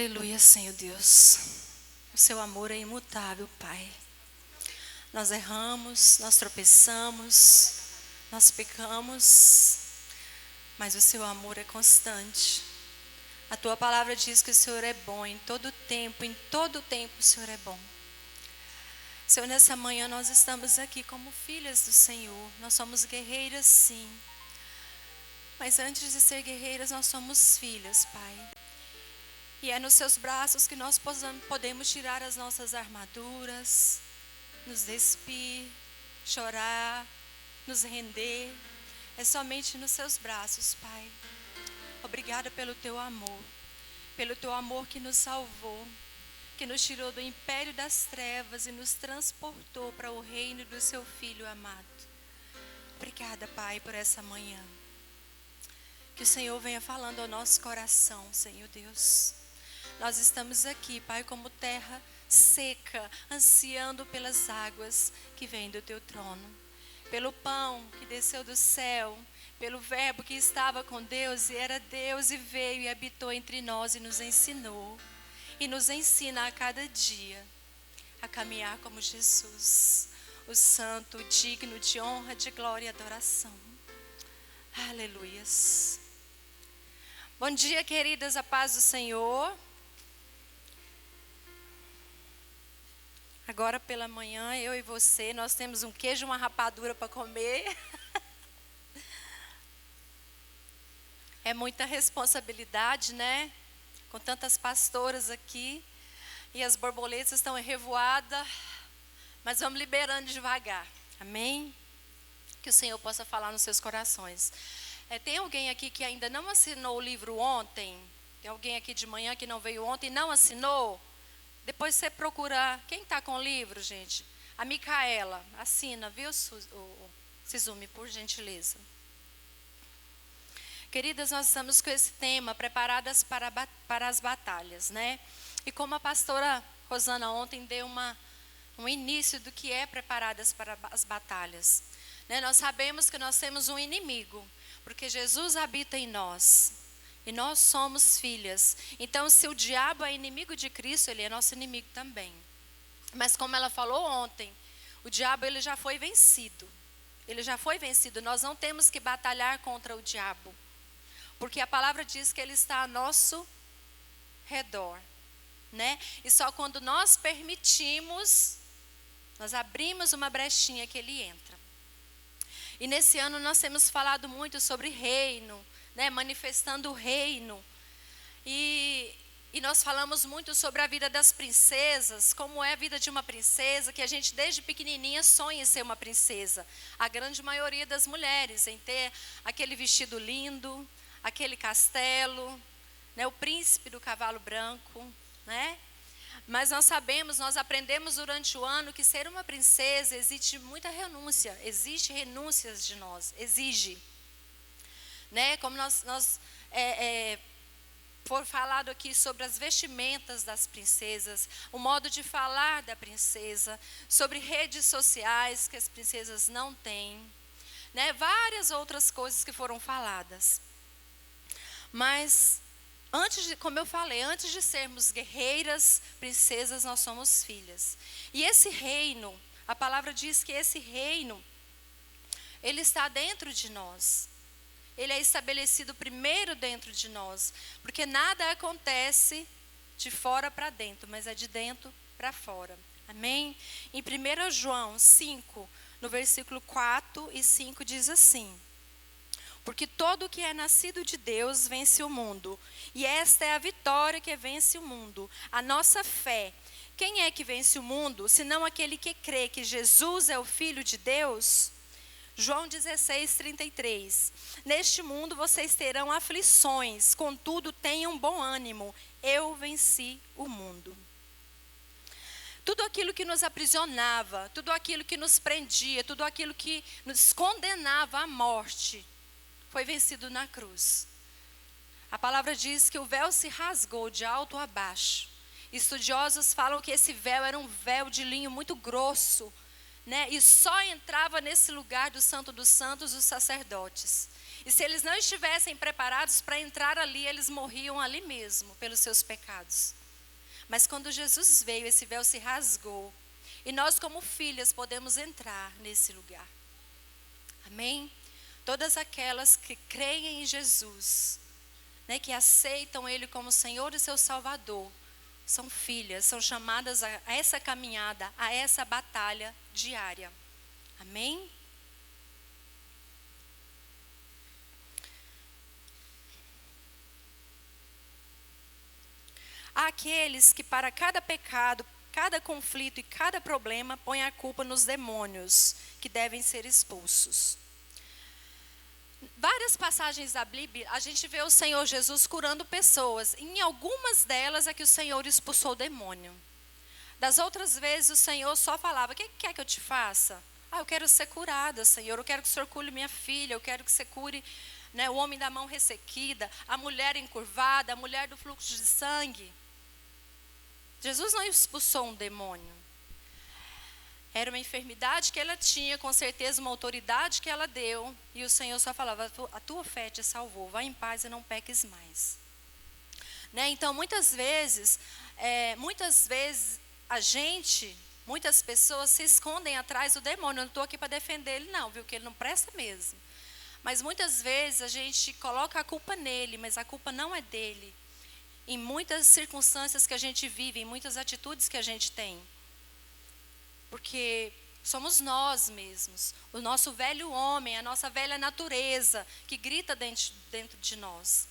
Aleluia, Senhor Deus. O seu amor é imutável, Pai. Nós erramos, nós tropeçamos, nós pecamos, mas o seu amor é constante. A tua palavra diz que o Senhor é bom em todo tempo o Senhor é bom. Senhor, nessa manhã nós estamos aqui como filhas do Senhor. Nós somos guerreiras, sim. Mas antes de ser guerreiras, nós somos filhas, Pai. E é nos seus braços que nós podemos tirar as nossas armaduras, nos despir, chorar, nos render. É somente nos seus braços, Pai. Obrigada pelo teu amor que nos salvou, que nos tirou do império das trevas e nos transportou para o reino do seu Filho amado. Obrigada, Pai, por essa manhã. Que o Senhor venha falando ao nosso coração, Senhor Deus. Nós estamos aqui, Pai, como terra seca, ansiando pelas águas que vêm do teu trono, pelo pão que desceu do céu, pelo verbo que estava com Deus e era Deus e veio e habitou entre nós e nos ensinou. E nos ensina a cada dia a caminhar como Jesus, o santo, o digno de honra, de glória e adoração. Aleluias. Bom dia, queridas, a paz do Senhor. Agora pela manhã, eu e você, nós temos um queijo e uma rapadura para comer. É muita responsabilidade, né? Com tantas pastoras aqui. E as borboletas estão revoadas. Mas vamos liberando devagar. Amém? Que o Senhor possa falar nos seus corações. Tem alguém aqui que ainda não assinou o livro ontem? Tem alguém aqui de manhã que não veio ontem e não assinou? Depois você procura. Quem está com o livro, gente? A Micaela. Assina, viu, Sizumi, por gentileza. Queridas, nós estamos com esse tema, preparadas para as batalhas, né? E como a pastora Rosana ontem deu um início do que é preparadas para as batalhas, né? Nós sabemos que nós temos um inimigo, porque Jesus habita em nós. E nós somos filhas. Então, se o diabo é inimigo de Cristo, ele é nosso inimigo também. Mas como ela falou ontem, o diabo ele já foi vencido. Ele já foi vencido. Nós não temos que batalhar contra o diabo. Porque a palavra diz que ele está a nosso redor, né? E só quando nós permitimos, nós abrimos uma brechinha que ele entra. E nesse ano nós temos falado muito sobre reino, né? Manifestando o reino. E nós falamos muito sobre a vida das princesas, como é a vida de uma princesa, que a gente desde pequenininha sonha em ser uma princesa. A grande maioria das mulheres, em ter aquele vestido lindo, aquele castelo, né, o príncipe do cavalo branco, né? Mas nós sabemos, nós aprendemos durante o ano que ser uma princesa exige muita renúncia, exige renúncias de nós, exige, né? Como foi falado aqui sobre as vestimentas das princesas, o modo de falar da princesa, sobre redes sociais que as princesas não têm, né? Várias outras coisas que foram faladas. Mas, como eu falei, antes de sermos guerreiras, princesas, nós somos filhas. E esse reino, a palavra diz que esse reino, ele está dentro de nós. Ele é estabelecido primeiro dentro de nós. Porque nada acontece de fora para dentro, mas é de dentro para fora. Amém? Em 1 João 5, no versículo 4 e 5 diz assim: porque todo o que é nascido de Deus vence o mundo. E esta é a vitória que vence o mundo, a nossa fé. Quem é que vence o mundo, senão aquele que crê que Jesus é o Filho de Deus? João 16, 33. Neste mundo vocês terão aflições, contudo tenham bom ânimo. Eu venci o mundo. Tudo aquilo que nos aprisionava, tudo aquilo que nos prendia, tudo aquilo que nos condenava à morte, foi vencido na cruz. A palavra diz que o véu se rasgou de alto a baixo. Estudiosos falam que esse véu era um véu de linho muito grosso, né? E só entrava nesse lugar do Santo dos Santos os sacerdotes. E se eles não estivessem preparados para entrar ali, eles morriam ali mesmo, pelos seus pecados. Mas quando Jesus veio, esse véu se rasgou. E nós, como filhas, podemos entrar nesse lugar. Amém? Todas aquelas que creem em Jesus, né, que aceitam Ele como Senhor e seu Salvador, são filhas, são chamadas a essa caminhada, a essa batalha diária. Amém? Há aqueles que para cada pecado, cada conflito e cada problema põem a culpa nos demônios que devem ser expulsos. Várias passagens da Bíblia, a gente vê o Senhor Jesus curando pessoas. Em algumas delas é que o Senhor expulsou o demônio. Das outras vezes o Senhor só falava: o que quer que eu te faça? Eu quero ser curada, Senhor. Eu quero que o Senhor cure minha filha. Eu quero que você cure, né, o homem da mão ressequida, a mulher encurvada, a mulher do fluxo de sangue. Jesus não expulsou um demônio. Era uma enfermidade que ela tinha, com certeza uma autoridade que ela deu. E o Senhor só falava: a tua fé te salvou, vai em paz e não peques mais. Né? Então, muitas vezes muitas pessoas se escondem atrás do demônio. Eu não estou aqui para defender ele não, viu? Que ele não presta mesmo. Mas muitas vezes a gente coloca a culpa nele, mas a culpa não é dele. Em muitas circunstâncias que a gente vive, em muitas atitudes que a gente tem. Porque somos nós mesmos, o nosso velho homem, a nossa velha natureza, que grita dentro de nós.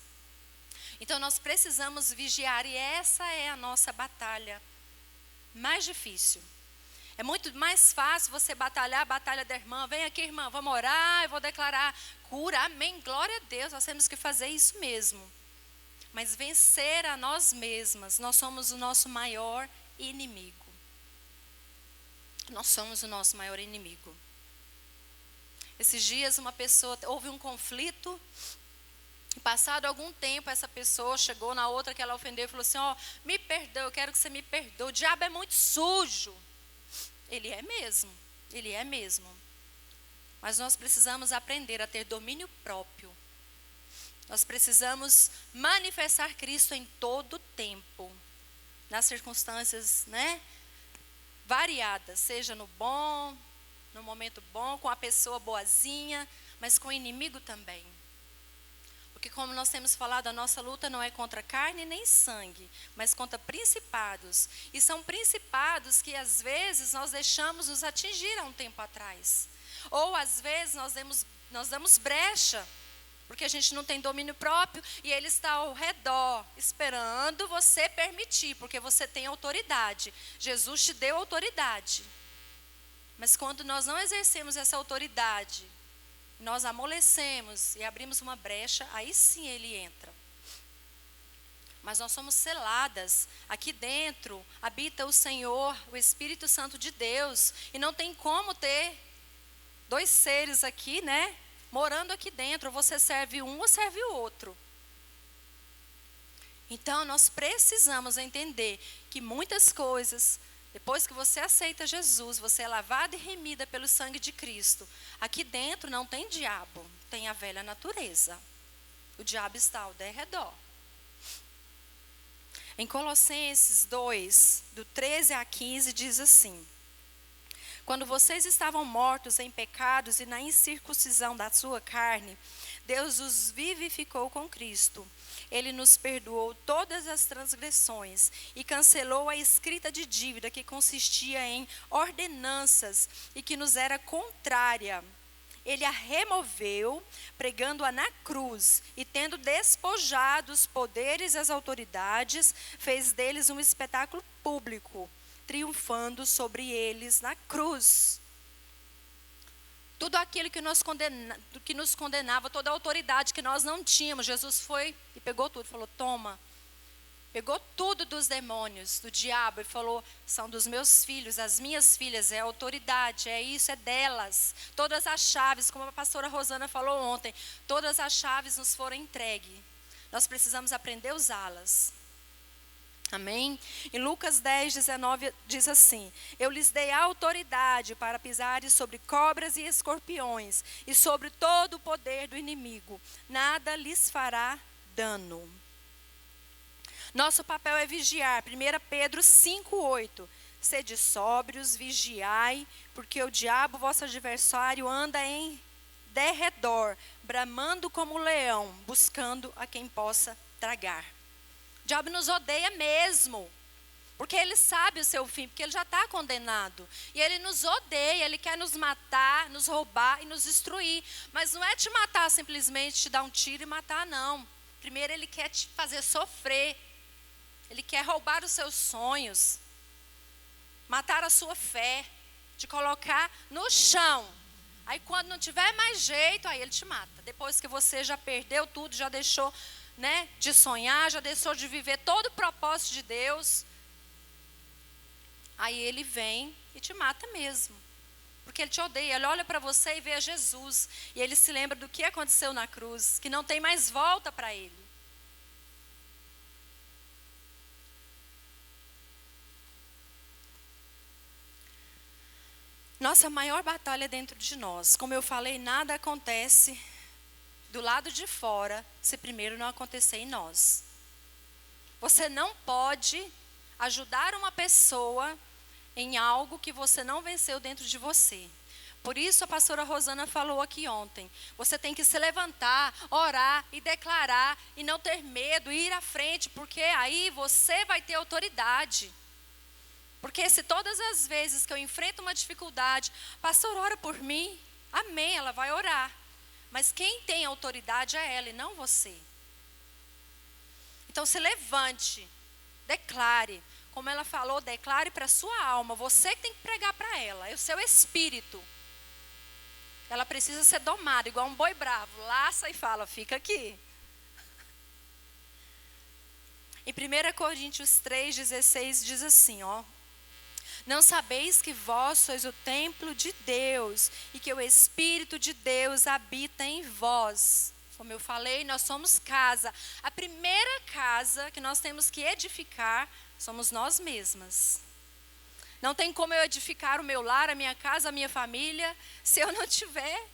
Então nós precisamos vigiar, e essa é a nossa batalha mais difícil. É muito mais fácil você batalhar a batalha da irmã. Vem aqui, irmã, vamos orar, eu vou declarar cura, amém, glória a Deus, nós temos que fazer isso mesmo. Mas vencer a nós mesmas, nós somos o nosso maior inimigo. Nós somos o nosso maior inimigo. Esses dias houve um conflito, e passado algum tempo essa pessoa chegou na outra que ela ofendeu e falou assim: me perdoa, eu quero que você me perdoe, o diabo é muito sujo. Ele é mesmo. Mas nós precisamos aprender a ter domínio próprio. Nós precisamos manifestar Cristo em todo tempo, nas circunstâncias, né, variadas, seja no momento bom, com a pessoa boazinha, mas com o inimigo também. Porque como nós temos falado, a nossa luta não é contra carne nem sangue, mas contra principados. E são principados que às vezes nós deixamos nos atingir há um tempo atrás. Ou às vezes nós damos brecha, porque a gente não tem domínio próprio, e ele está ao redor, esperando você permitir, porque você tem autoridade. Jesus te deu autoridade. Mas quando nós não exercemos essa autoridade, nós amolecemos e abrimos uma brecha, aí sim ele entra. Mas nós somos seladas. Aqui dentro habita o Senhor, o Espírito Santo de Deus, e não tem como ter dois seres aqui, né, morando aqui dentro. Você serve um ou serve o outro. Então nós precisamos entender que muitas coisas, depois que você aceita Jesus, você é lavada e remida pelo sangue de Cristo. Aqui dentro não tem diabo, tem a velha natureza. O diabo está ao derredor. Em Colossenses 2, do 13 a 15, diz assim: quando vocês estavam mortos em pecados e na incircuncisão da sua carne, Deus os vivificou com Cristo. Ele nos perdoou todas as transgressões e cancelou a escrita de dívida que consistia em ordenanças e que nos era contrária. Ele a removeu, pregando-a na cruz, e tendo despojado os poderes e as autoridades, fez deles um espetáculo público, triunfando sobre eles na cruz. Tudo aquilo que nos condenava, toda a autoridade que nós não tínhamos, Jesus foi e pegou tudo, falou: toma. Pegou tudo dos demônios, do diabo, e falou: são dos meus filhos, as minhas filhas, é autoridade, é isso, é delas. Todas as chaves, como a pastora Rosana falou ontem, todas as chaves nos foram entregues. Nós precisamos aprender a usá-las. Amém? Em Lucas 10, 19 diz assim: eu lhes dei autoridade para pisarem sobre cobras e escorpiões e sobre todo o poder do inimigo. Nada lhes fará dano. Nosso papel é vigiar. 1 Pedro 5:8. Sede sóbrios, vigiai, porque o diabo, vosso adversário, anda em derredor, bramando como leão, buscando a quem possa tragar. O diabo nos odeia mesmo, porque ele sabe o seu fim, porque ele já está condenado. E ele nos odeia, ele quer nos matar, nos roubar e nos destruir. Mas não é te matar simplesmente, te dar um tiro e matar, não. Primeiro ele quer te fazer sofrer. Ele quer roubar os seus sonhos, matar a sua fé, te colocar no chão. Aí quando não tiver mais jeito, aí ele te mata. Depois que você já perdeu tudo, já deixou, de sonhar, já deixou de viver todo o propósito de Deus, aí ele vem e te mata mesmo. Porque ele te odeia, ele olha para você e vê a Jesus. E ele se lembra do que aconteceu na cruz, que não tem mais volta para ele. Nossa maior batalha é dentro de nós. Como eu falei, nada acontece do lado de fora se primeiro não acontecer em nós. Você não pode ajudar uma pessoa em algo que você não venceu dentro de você. Por isso a pastora Rosana falou aqui ontem. Você tem que se levantar, orar e declarar e não ter medo, ir à frente, porque aí você vai ter autoridade. Porque se todas as vezes que eu enfrento uma dificuldade, pastor, ora por mim, amém, ela vai orar. Mas quem tem autoridade é ela e não você. Então se levante, declare. Como ela falou, declare para a sua alma. Você que tem que pregar para ela, é o seu espírito. Ela precisa ser domada, igual um boi bravo. Laça e fala, fica aqui. Em 1 Coríntios 3,16 diz assim, não sabeis que vós sois o templo de Deus e que o Espírito de Deus habita em vós. Como eu falei, nós somos casa. A primeira casa que nós temos que edificar somos nós mesmas. Não tem como eu edificar o meu lar, a minha casa, a minha família, se eu não estiver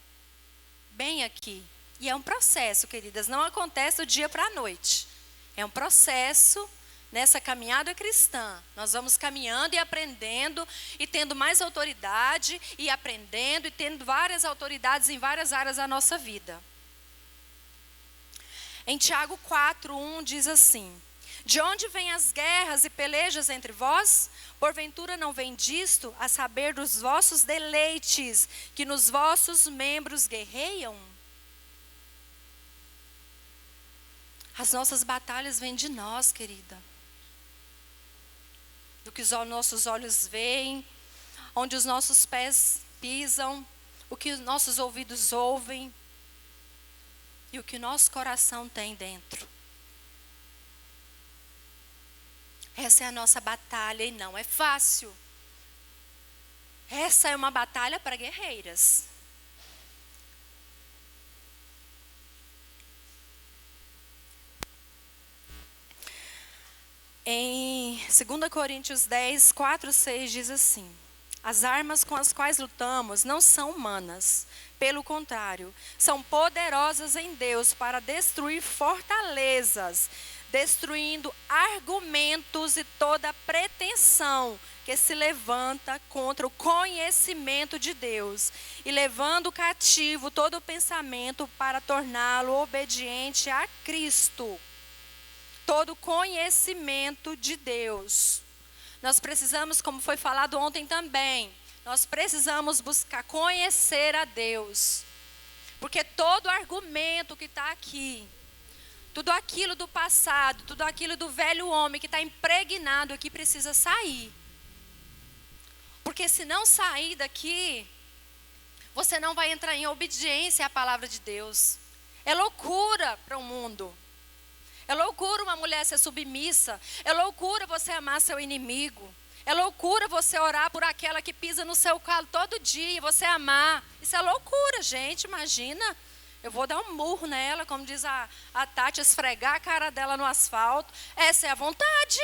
bem aqui. E é um processo, queridas, não acontece do dia para a noite. É um processo. Nessa caminhada cristã, nós vamos caminhando e aprendendo e tendo mais autoridade e aprendendo e tendo várias autoridades em várias áreas da nossa vida. Em Tiago 4:1 diz assim: de onde vêm as guerras e pelejas entre vós? Porventura não vem disto, a saber dos vossos deleites, que nos vossos membros guerreiam? As nossas batalhas vêm de nós, querida. Do que os nossos olhos veem, onde os nossos pés pisam, o que os nossos ouvidos ouvem e o que o nosso coração tem dentro. Essa é a nossa batalha e não é fácil. Essa é uma batalha para guerreiras. Em 2 Coríntios 10, 4, 6 diz assim: as armas com as quais lutamos não são humanas, pelo contrário, são poderosas em Deus para destruir fortalezas, destruindo argumentos e toda pretensão que se levanta contra o conhecimento de Deus, e levando cativo todo o pensamento para torná-lo obediente a Cristo. Todo conhecimento de Deus. Nós precisamos, como foi falado ontem também, nós precisamos buscar conhecer a Deus. Porque todo argumento que está aqui, tudo aquilo do passado, tudo aquilo do velho homem que está impregnado aqui precisa sair. Porque se não sair daqui, você não vai entrar em obediência à palavra de Deus. É loucura para o mundo. É loucura uma mulher ser submissa. É loucura você amar seu inimigo. É loucura você orar por aquela que pisa no seu calo todo dia e você amar. Isso é loucura, gente, imagina. Eu vou dar um murro nela, como diz a Tati, esfregar a cara dela no asfalto. Essa é a vontade.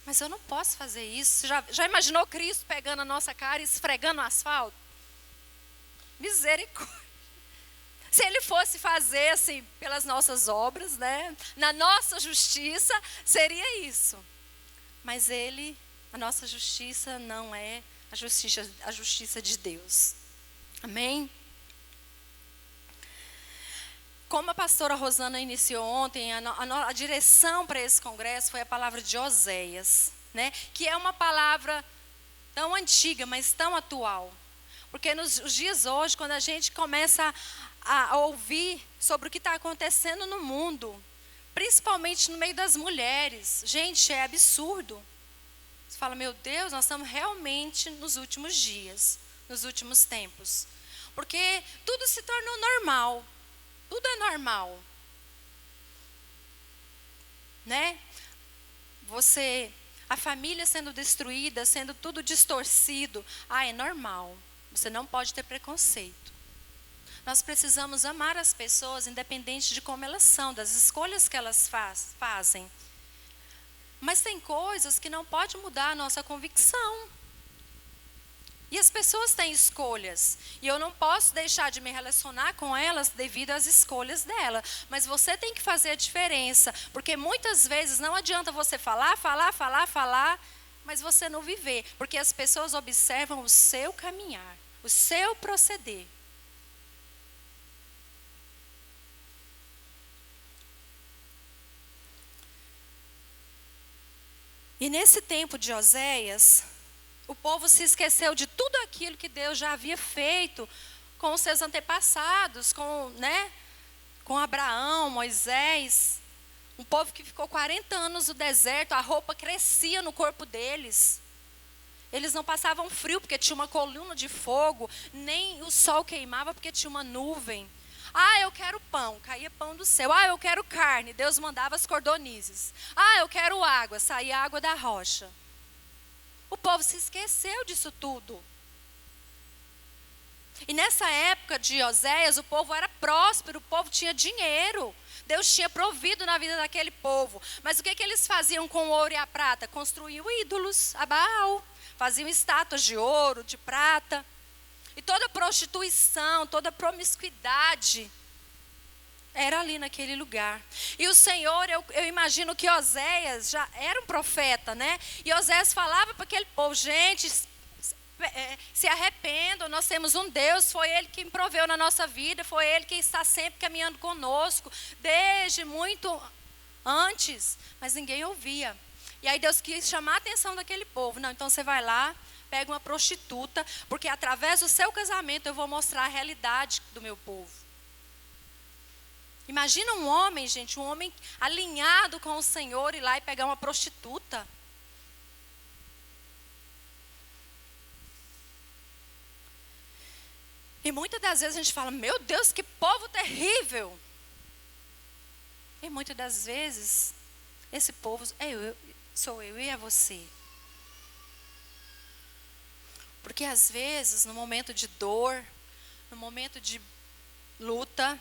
Mas eu não posso fazer isso. Já imaginou Cristo pegando a nossa cara e esfregando o asfalto? Misericórdia. Se ele fosse fazer assim, pelas nossas obras, né? Na nossa justiça, seria isso. Mas a nossa justiça não é a justiça de Deus. Amém? Como a pastora Rosana iniciou ontem, a direção para esse congresso foi a palavra de Oséias, né? Que é uma palavra tão antiga, mas tão atual. Porque nos dias hoje, quando a gente começa a ouvir sobre o que está acontecendo no mundo, principalmente no meio das mulheres, gente, é absurdo. Você fala, meu Deus, nós estamos realmente nos últimos dias, nos últimos tempos. Porque tudo se tornou normal. Tudo é normal. Né? A família sendo destruída, sendo tudo distorcido. É normal. Você não pode ter preconceito. Nós precisamos amar as pessoas, independente de como elas são, das escolhas que elas fazem. Mas tem coisas que não pode mudar a nossa convicção. E as pessoas têm escolhas. E eu não posso deixar de me relacionar com elas devido às escolhas dela. Mas você tem que fazer a diferença. Porque muitas vezes não adianta você falar, mas você não viver. Porque as pessoas observam o seu caminhar, o seu proceder. E nesse tempo de Oséias, o povo se esqueceu de tudo aquilo que Deus já havia feito com os seus antepassados, com Abraão, Moisés. Um povo que ficou 40 anos no deserto, a roupa crescia no corpo deles. Eles não passavam frio porque tinha uma coluna de fogo, nem o sol queimava porque tinha uma nuvem. Eu quero pão, caía pão do céu. Eu quero carne, Deus mandava as cordonizes. Eu quero água, saía água da rocha. O povo se esqueceu disso tudo. E nessa época de Oséias, o povo era próspero, o povo tinha dinheiro. Deus tinha provido na vida daquele povo. Mas o que eles faziam com o ouro e a prata? Construíam ídolos a Baal. Faziam estátuas de ouro, de prata. E toda prostituição, toda promiscuidade era ali naquele lugar. E o Senhor, eu imagino que Oséias já era um profeta, né? E Oséias falava para aquele povo, gente, se arrependam, nós temos um Deus, foi Ele quem proveu na nossa vida, foi Ele quem está sempre caminhando conosco, desde muito antes, mas ninguém ouvia. E aí Deus quis chamar a atenção daquele povo. Não, então você vai lá, pega uma prostituta, porque através do seu casamento eu vou mostrar a realidade do meu povo. Imagina um homem, gente, um homem alinhado com o Senhor, ir lá e pegar uma prostituta. E muitas das vezes a gente fala, meu Deus, que povo terrível. E muitas das vezes, esse povo sou eu e é você. Porque às vezes, no momento de dor, no momento de luta,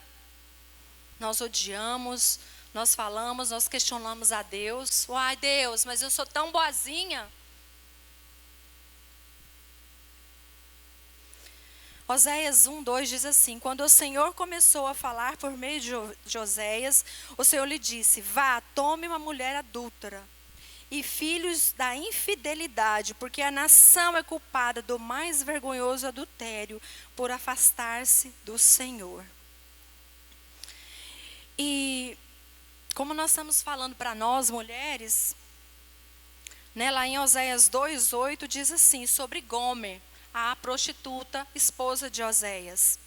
nós odiamos, nós falamos, nós questionamos a Deus. Deus, mas eu sou tão boazinha. Oséias 1:2 diz assim: quando o Senhor começou a falar por meio de Oséias, o Senhor lhe disse: vá, tome uma mulher adúltera e filhos da infidelidade, porque a nação é culpada do mais vergonhoso adultério por afastar-se do Senhor. E como nós estamos falando para nós mulheres, lá em Oséias 2:8 diz assim, sobre Gomer, a prostituta, esposa de Oséias.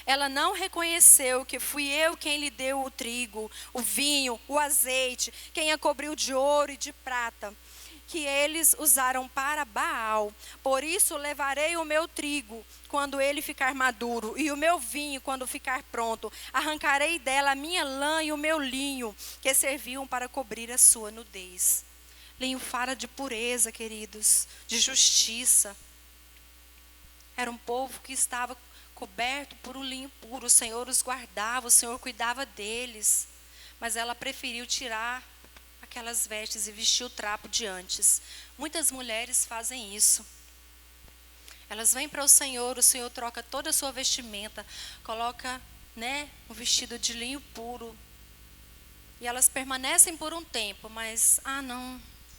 Ela não reconheceu que fui eu quem lhe deu o trigo, o vinho, o azeite, quem a cobriu de ouro e de prata, que eles usaram para Baal. Por isso levarei o meu trigo quando ele ficar maduro, e o meu vinho quando ficar pronto. Arrancarei dela a minha lã e o meu linho, que serviam para cobrir a sua nudez. Linho fala de pureza, queridos, de justiça. Era um povo que estava coberto por um linho puro. O Senhor os guardava, o Senhor cuidava deles. Mas ela preferiu tirar aquelas vestes e vestir o trapo de antes. Muitas mulheres fazem isso. Elas vêm para o Senhor troca toda a sua vestimenta, coloca, um vestido de linho puro. E elas permanecem por um tempo, mas,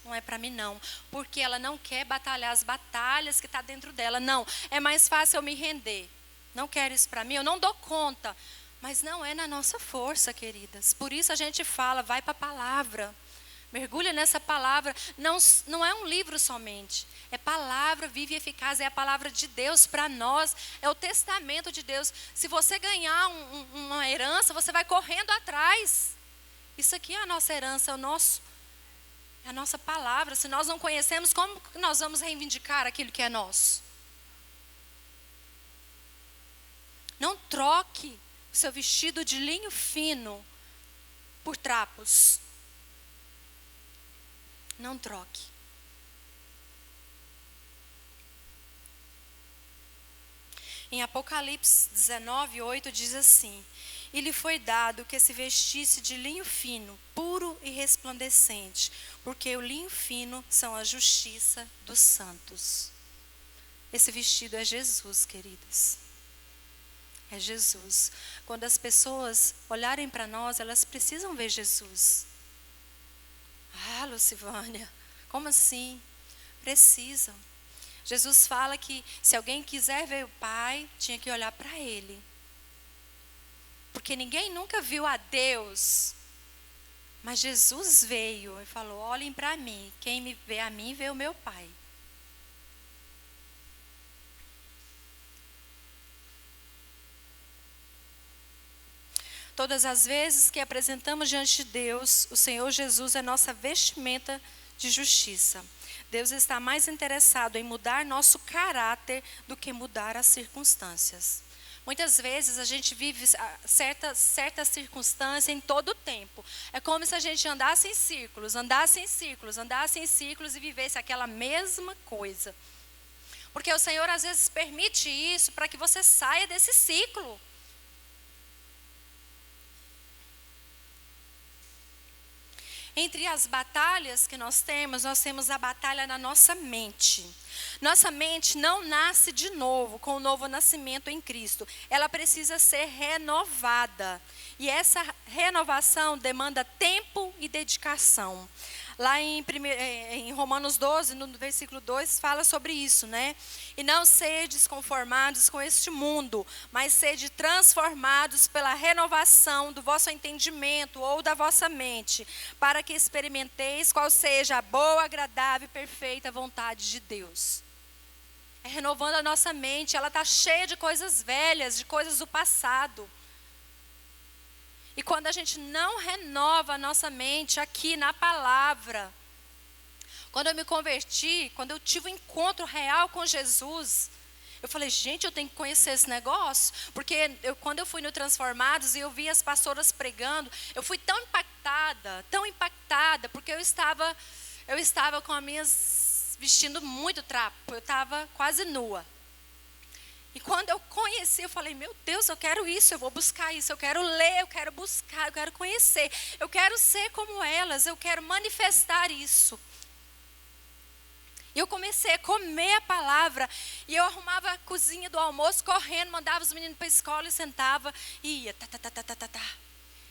não é para mim não. Porque ela não quer batalhar as batalhas que está dentro dela. Não, é mais fácil eu me render. Não quero isso para mim, eu não dou conta. Mas não é na nossa força, queridas. Por isso a gente fala, vai para a palavra. Mergulha nessa palavra. Não é um livro somente. É palavra viva e eficaz. É a palavra de Deus para nós. É o testamento de Deus. Se você ganhar uma herança, você vai correndo atrás. Isso aqui é a nossa herança, é a nossa palavra. Se nós não conhecemos, como nós vamos reivindicar aquilo que é nosso? Não troque o seu vestido de linho fino por trapos. Não troque. Em Apocalipse 19:8 diz assim: e lhe foi dado que se vestisse de linho fino, puro e resplandecente, porque o linho fino são a justiça dos santos. Esse vestido é Jesus, queridas. É Jesus. Quando as pessoas olharem para nós, elas precisam ver Jesus. Lucivânia, como assim? Precisam. Jesus fala que se alguém quiser ver o Pai, tinha que olhar para Ele. Porque ninguém nunca viu a Deus. Mas Jesus veio e falou, olhem para mim. Quem me vê a mim, vê o meu Pai. Todas as vezes que apresentamos diante de Deus, o Senhor Jesus é nossa vestimenta de justiça. Deus está mais interessado em mudar nosso caráter do que mudar as circunstâncias. Muitas vezes a gente vive certa circunstância em todo o tempo. É como se a gente andasse em círculos e vivesse aquela mesma coisa. Porque o Senhor às vezes permite isso para que você saia desse ciclo. Entre as batalhas que nós temos a batalha na nossa mente. Nossa mente não nasce de novo, com o novo nascimento em Cristo. Ela precisa ser renovada. E essa renovação demanda tempo e dedicação. Lá em Romanos 12, no versículo 2, fala sobre isso, né? E não sedes conformados com este mundo, mas sede transformados pela renovação do vosso entendimento ou da vossa mente, para que experimenteis qual seja a boa, agradável e perfeita vontade de Deus. É renovando a nossa mente, ela está cheia de coisas velhas, de coisas do passado. E quando a gente não renova a nossa mente aqui na palavra, quando eu me converti, quando eu tive um encontro real com Jesus, eu falei, gente, eu tenho que conhecer esse negócio, porque quando eu fui no Transformados e eu vi as pastoras pregando, eu fui tão impactada, porque eu estava com as minhas, vestindo muito trapo, eu estava quase nua. E quando eu conheci, eu falei, meu Deus, eu quero isso, eu vou buscar isso, eu quero ler, eu quero buscar, eu quero conhecer, eu quero ser como elas, eu quero manifestar isso. E eu comecei a comer a palavra, e eu arrumava a cozinha do almoço, correndo, mandava os meninos para a escola e sentava, e ia, tá.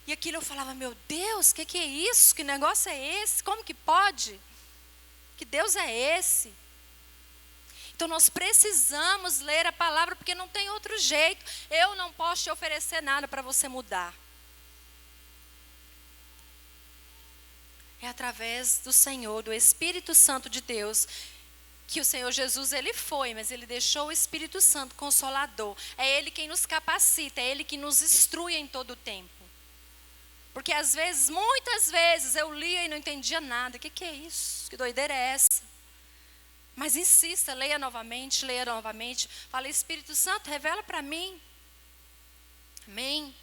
E aquilo eu falava, meu Deus, que é isso? Que negócio é esse? Como que pode? Que Deus é esse? Então nós precisamos ler a palavra, porque não tem outro jeito. Eu não posso te oferecer nada para você mudar. É através do Senhor, do Espírito Santo de Deus, que o Senhor Jesus, Ele foi, mas Ele deixou o Espírito Santo Consolador. É Ele quem nos capacita, é Ele que nos instrui em todo o tempo. Porque às vezes, muitas vezes, eu lia e não entendia nada. O que é isso? Que doideira é essa? Mas insista, leia novamente. Fala, Espírito Santo, revela para mim. Amém.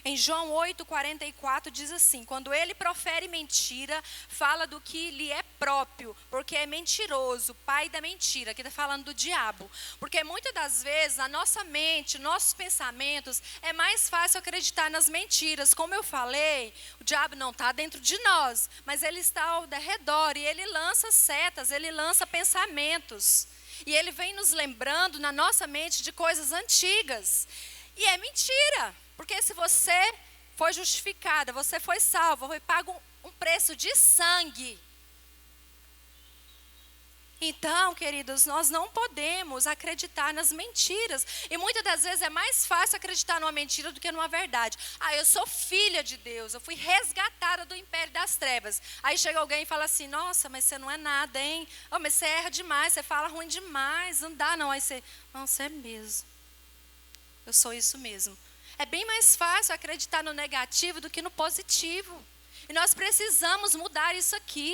Em João 8,44 diz assim: quando ele profere mentira, fala do que lhe é próprio, porque é mentiroso, pai da mentira. Aqui está falando do diabo. Porque muitas das vezes a nossa mente, nossos pensamentos, é mais fácil acreditar nas mentiras. Como eu falei, o diabo não está dentro de nós, mas ele está ao redor e ele lança setas, ele lança pensamentos. E ele vem nos lembrando na nossa mente de coisas antigas. E é mentira. Porque se você foi justificada, você foi salva, foi pago um preço de sangue. Então, queridos, nós não podemos acreditar nas mentiras. E muitas das vezes é mais fácil acreditar numa mentira do que numa verdade. Eu sou filha de Deus, eu fui resgatada do império das trevas. Aí chega alguém e fala assim: nossa, mas você não é nada, hein? Mas você erra demais, você fala ruim demais, não dá não. Aí você, não, você é mesmo. Eu sou isso mesmo. É bem mais fácil acreditar no negativo do que no positivo. E nós precisamos mudar isso aqui.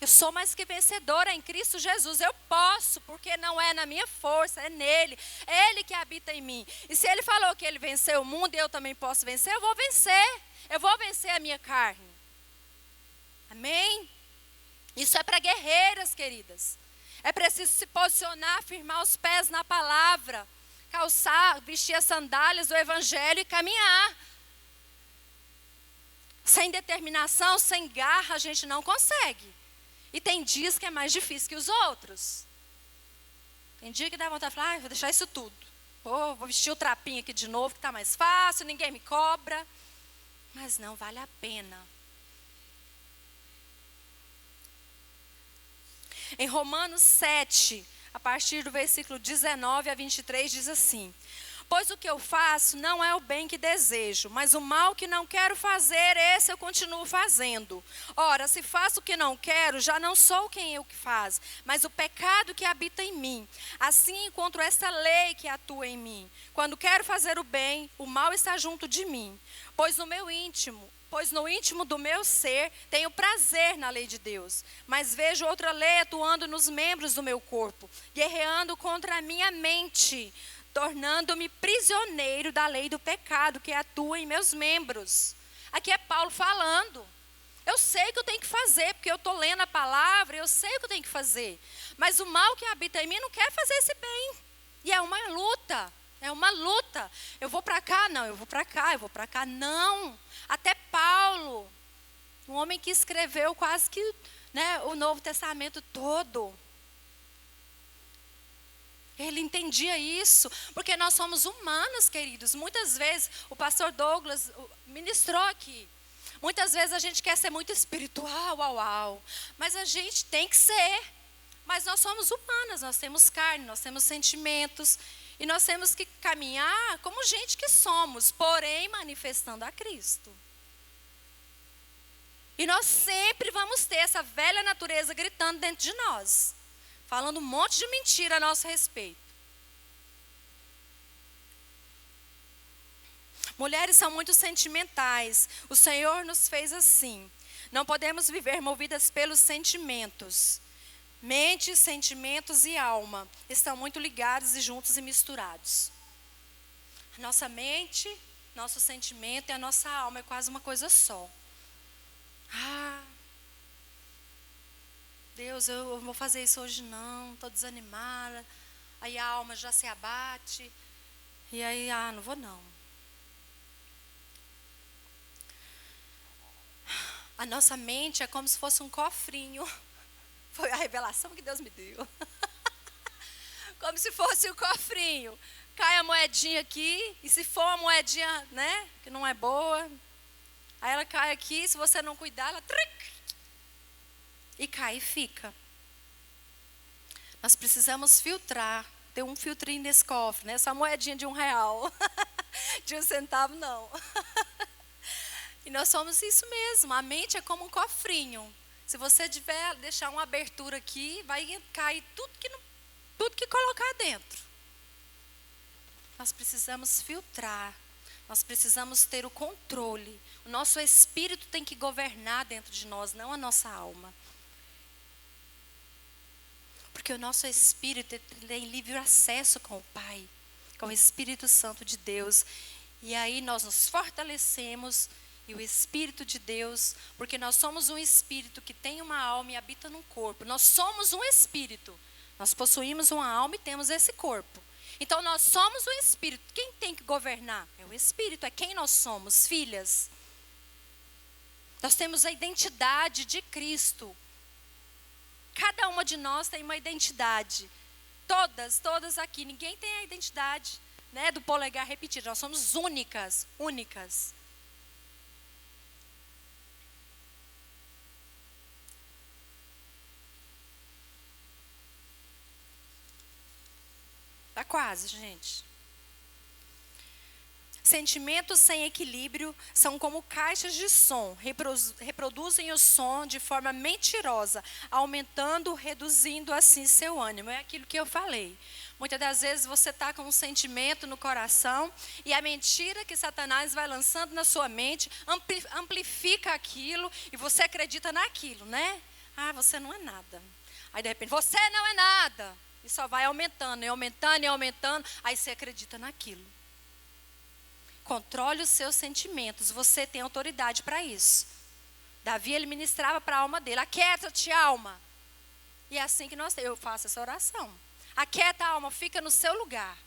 Eu sou mais que vencedora em Cristo Jesus. Eu posso, porque não é na minha força, é nele. É ele que habita em mim. E se ele falou que ele venceu o mundo e eu também posso vencer, eu vou vencer. Eu vou vencer a minha carne. Amém? Isso é para guerreiras, queridas. É preciso se posicionar, firmar os pés na palavra. Calçar, vestir as sandálias do evangelho e caminhar. Sem determinação, sem garra, a gente não consegue. E tem dias que é mais difícil que os outros. Tem dia que dá vontade de falar: vou deixar isso tudo. Vou vestir o trapinho aqui de novo, que está mais fácil, ninguém me cobra. Mas não vale a pena. Em Romanos 7, a partir do versículo 19 a 23, diz assim: pois o que eu faço não é o bem que desejo, mas o mal que não quero fazer, esse eu continuo fazendo. Ora, se faço o que não quero, já não sou quem eu que faz, mas o pecado que habita em mim. Assim encontro esta lei que atua em mim. Quando quero fazer o bem, o mal está junto de mim. Pois no íntimo do meu ser, tenho prazer na lei de Deus. Mas vejo outra lei atuando nos membros do meu corpo, guerreando contra a minha mente, tornando-me prisioneiro da lei do pecado que atua em meus membros. Aqui é Paulo falando. Eu sei que eu tenho que fazer, porque eu estou lendo a palavra, eu sei o que eu tenho que fazer. Mas o mal que habita em mim não quer fazer esse bem. E é uma luta. É uma luta. Eu vou para cá? Não, eu vou para cá, eu vou para cá. Não. Até Paulo, um homem que escreveu quase que, o Novo Testamento todo. Ele entendia isso, porque nós somos humanos, queridos. Muitas vezes, o pastor Douglas ministrou aqui. Muitas vezes a gente quer ser muito espiritual, mas a gente tem que ser. Mas nós somos humanas, nós temos carne, nós temos sentimentos. E nós temos que caminhar como gente que somos, porém manifestando a Cristo. E nós sempre vamos ter essa velha natureza gritando dentro de nós, falando um monte de mentira a nosso respeito. Mulheres são muito sentimentais. O Senhor nos fez assim. Não podemos viver movidas pelos sentimentos. Mente, sentimentos e alma estão muito ligados e juntos e misturados. Nossa mente, nosso sentimento e a nossa alma é quase uma coisa só. Deus, eu vou fazer isso hoje não, estou desanimada. Aí a alma já se abate. E aí, não vou não. A nossa mente é como se fosse um cofrinho. Foi a revelação que Deus me deu. Como se fosse um cofrinho. Cai a moedinha aqui, e se for uma moedinha, que não é boa, aí ela cai aqui, se você não cuidar, ela e cai e fica. Nós precisamos filtrar, ter um filtrinho nesse cofre, essa moedinha de R$1, de 1 centavo não. E nós somos isso mesmo, a mente é como um cofrinho. Se você deixar uma abertura aqui, vai cair tudo que colocar dentro. Nós precisamos filtrar. Nós precisamos ter o controle. O nosso espírito tem que governar dentro de nós, não a nossa alma. Porque o nosso espírito tem livre acesso com o Pai, com o Espírito Santo de Deus. E aí nós nos fortalecemos e o Espírito de Deus, porque nós somos um espírito que tem uma alma e habita num corpo. Nós somos um espírito. Nós possuímos uma alma e temos esse corpo. Então nós somos um espírito. Quem tem que governar? É o Espírito, é quem nós somos, filhas. Nós temos a identidade de Cristo. Cada uma de nós tem uma identidade. Todas aqui. Ninguém tem a identidade, né, do polegar repetido. Nós somos únicas. Tá quase, gente. Sentimentos sem equilíbrio são como caixas de som, reproduzem o som de forma mentirosa, aumentando, reduzindo assim seu ânimo. É aquilo que eu falei. Muitas das vezes você está com um sentimento no coração e a mentira que Satanás vai lançando na sua mente amplifica aquilo e você acredita naquilo, né? Ah, você não é nada. Aí de repente, você não é nada. E só vai aumentando, aí você acredita naquilo. Controle os seus sentimentos, você tem autoridade para isso. Davi, ele ministrava para a alma dele: aquieta-te, alma. E é assim que eu faço essa oração. Aquieta a alma, fica no seu lugar.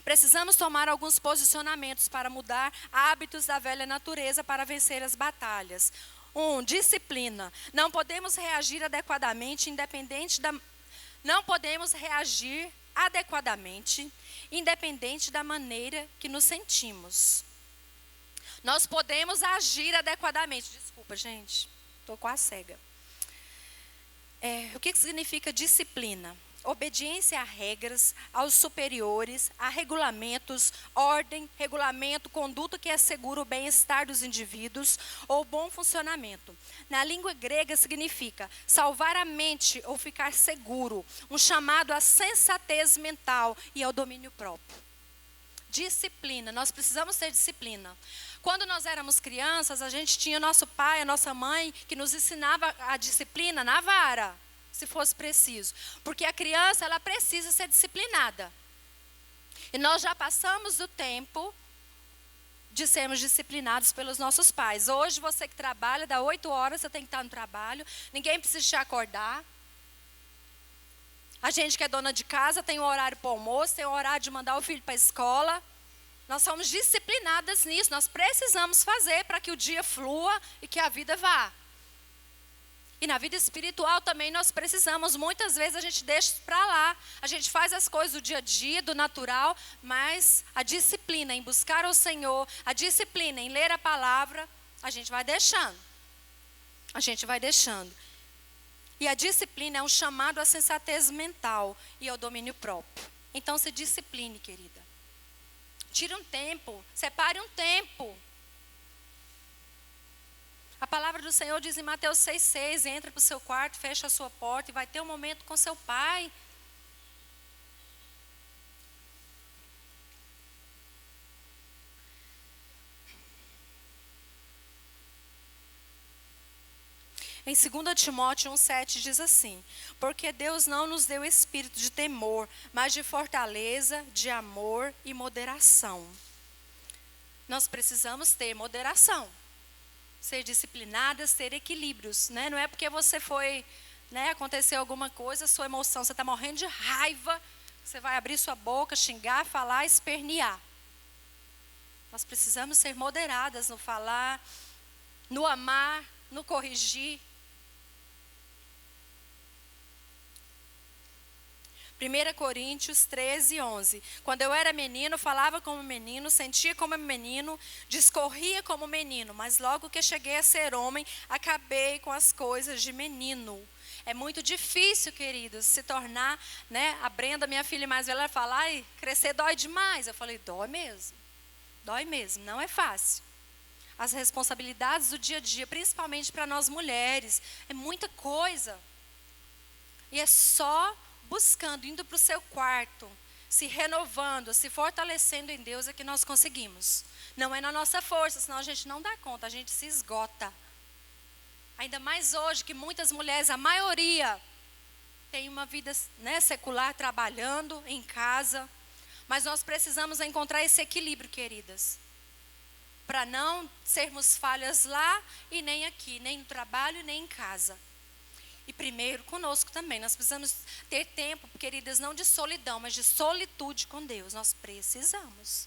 Precisamos tomar alguns posicionamentos para mudar hábitos da velha natureza para vencer as batalhas. 1. Disciplina. Não podemos reagir adequadamente, independente da maneira que nos sentimos. Nós podemos agir adequadamente. Desculpa, gente. Estou quase cega. O que significa disciplina? Obediência a regras, aos superiores, a regulamentos, ordem, regulamento, conduta que assegura o bem-estar dos indivíduos ou bom funcionamento. Na língua grega significa salvar a mente ou ficar seguro, um chamado à sensatez mental e ao domínio próprio. Disciplina, nós precisamos ter disciplina. Quando nós éramos crianças, a gente tinha nosso pai, a nossa mãe, que nos ensinava a disciplina na vara, se fosse preciso. Porque a criança, ela precisa ser disciplinada. E nós já passamos do tempo de sermos disciplinados pelos nossos pais. Hoje, você que trabalha, dá 8 horas, você tem que estar no trabalho. Ninguém precisa te acordar. A gente que é dona de casa tem um horário para o almoço, tem um horário de mandar o filho para a escola. Nós somos disciplinadas nisso. Nós precisamos fazer para que o dia flua e que a vida vá. E na vida espiritual também nós precisamos. Muitas vezes a gente deixa para lá. A gente faz as coisas do dia a dia, do natural, mas a disciplina em buscar o Senhor, a disciplina em ler a palavra, a gente vai deixando. E a disciplina é um chamado à sensatez mental e ao domínio próprio. Então se discipline, querida. Tire um tempo, separe um tempo. A palavra do Senhor diz em Mateus 6,6, entra para o seu quarto, fecha a sua porta e vai ter um momento com seu pai. Em 2 Timóteo 1,7 diz assim: porque Deus não nos deu espírito de temor, mas de fortaleza, de amor e moderação. Nós precisamos ter moderação. Ser disciplinadas, ter equilíbrios, né? Não é porque você foi, né, aconteceu alguma coisa, sua emoção, você está morrendo de raiva, você vai abrir sua boca, xingar, falar, espernear. Nós precisamos ser moderadas no falar, no amar, no corrigir. 1 Coríntios 13:11. Quando eu era menino, falava como menino, sentia como menino, discorria como menino, mas logo que cheguei a ser homem, acabei com as coisas de menino. É muito difícil, queridos, se tornar, né? A Brenda, minha filha mais velha, fala: ai, crescer dói demais. Eu falei: dói mesmo, não é fácil. As responsabilidades do dia a dia, principalmente para nós mulheres, é muita coisa. E é só buscando, indo para o seu quarto, se renovando, se fortalecendo em Deus, é que nós conseguimos. Não é na nossa força, senão a gente não dá conta, a gente se esgota. Ainda mais hoje que muitas mulheres, a maioria, tem uma vida, né, secular, trabalhando em casa. Mas nós precisamos encontrar esse equilíbrio, queridas. Para não sermos falhas lá e nem aqui, nem no trabalho, nem em casa. E primeiro, conosco também. Nós precisamos ter tempo, queridas, não de solidão, mas de solitude com Deus. Nós precisamos.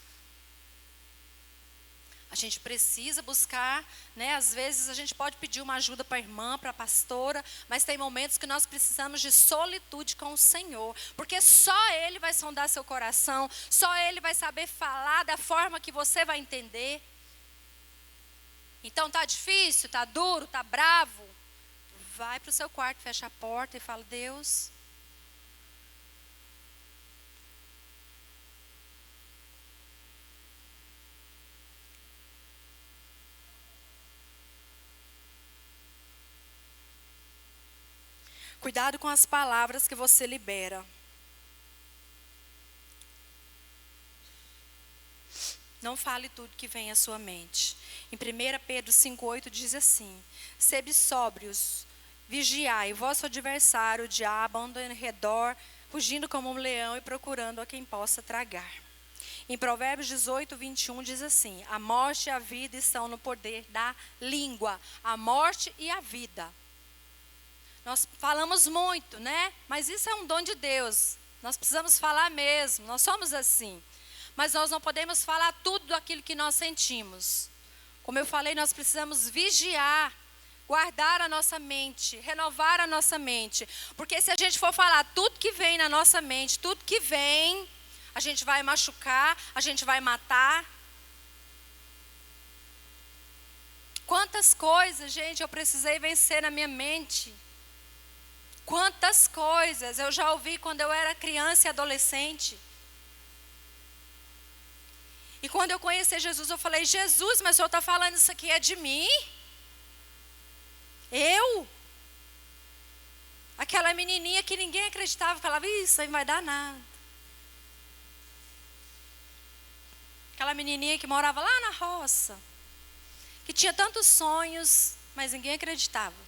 A gente precisa buscar, né? Às vezes a gente pode pedir uma ajuda para a irmã, para a pastora, mas tem momentos que nós precisamos de solitude com o Senhor, porque só Ele vai sondar seu coração, só Ele vai saber falar da forma que você vai entender. Então tá difícil, tá duro, tá bravo, vai para o seu quarto, fecha a porta e fala: Deus, cuidado com as palavras que você libera. Não fale tudo que vem à sua mente. Em 1 Pedro 5,8 diz assim: sede sóbrios, vigiai, o vosso adversário, o diabo, anda em redor, fugindo como um leão e procurando a quem possa tragar. Em Provérbios 18:21 diz assim: a morte e a vida estão no poder da língua. A morte e a vida. Nós falamos muito, né? Mas isso é um dom de Deus. Nós precisamos falar mesmo, nós somos assim. Mas nós não podemos falar tudo aquilo que nós sentimos. Como eu falei, nós precisamos vigiar, guardar a nossa mente, renovar a nossa mente. Porque se a gente for falar tudo que vem na nossa mente, tudo que vem, a gente vai machucar, a gente vai matar. Quantas coisas, gente, eu precisei vencer na minha mente. Quantas coisas eu já ouvi quando eu era criança e adolescente. E quando eu conheci Jesus, eu falei: Jesus, mas o Senhor está falando isso aqui é de mim? Eu? Aquela menininha que ninguém acreditava, falava: isso aí não vai dar nada. Aquela menininha que morava lá na roça, que tinha tantos sonhos, mas ninguém acreditava.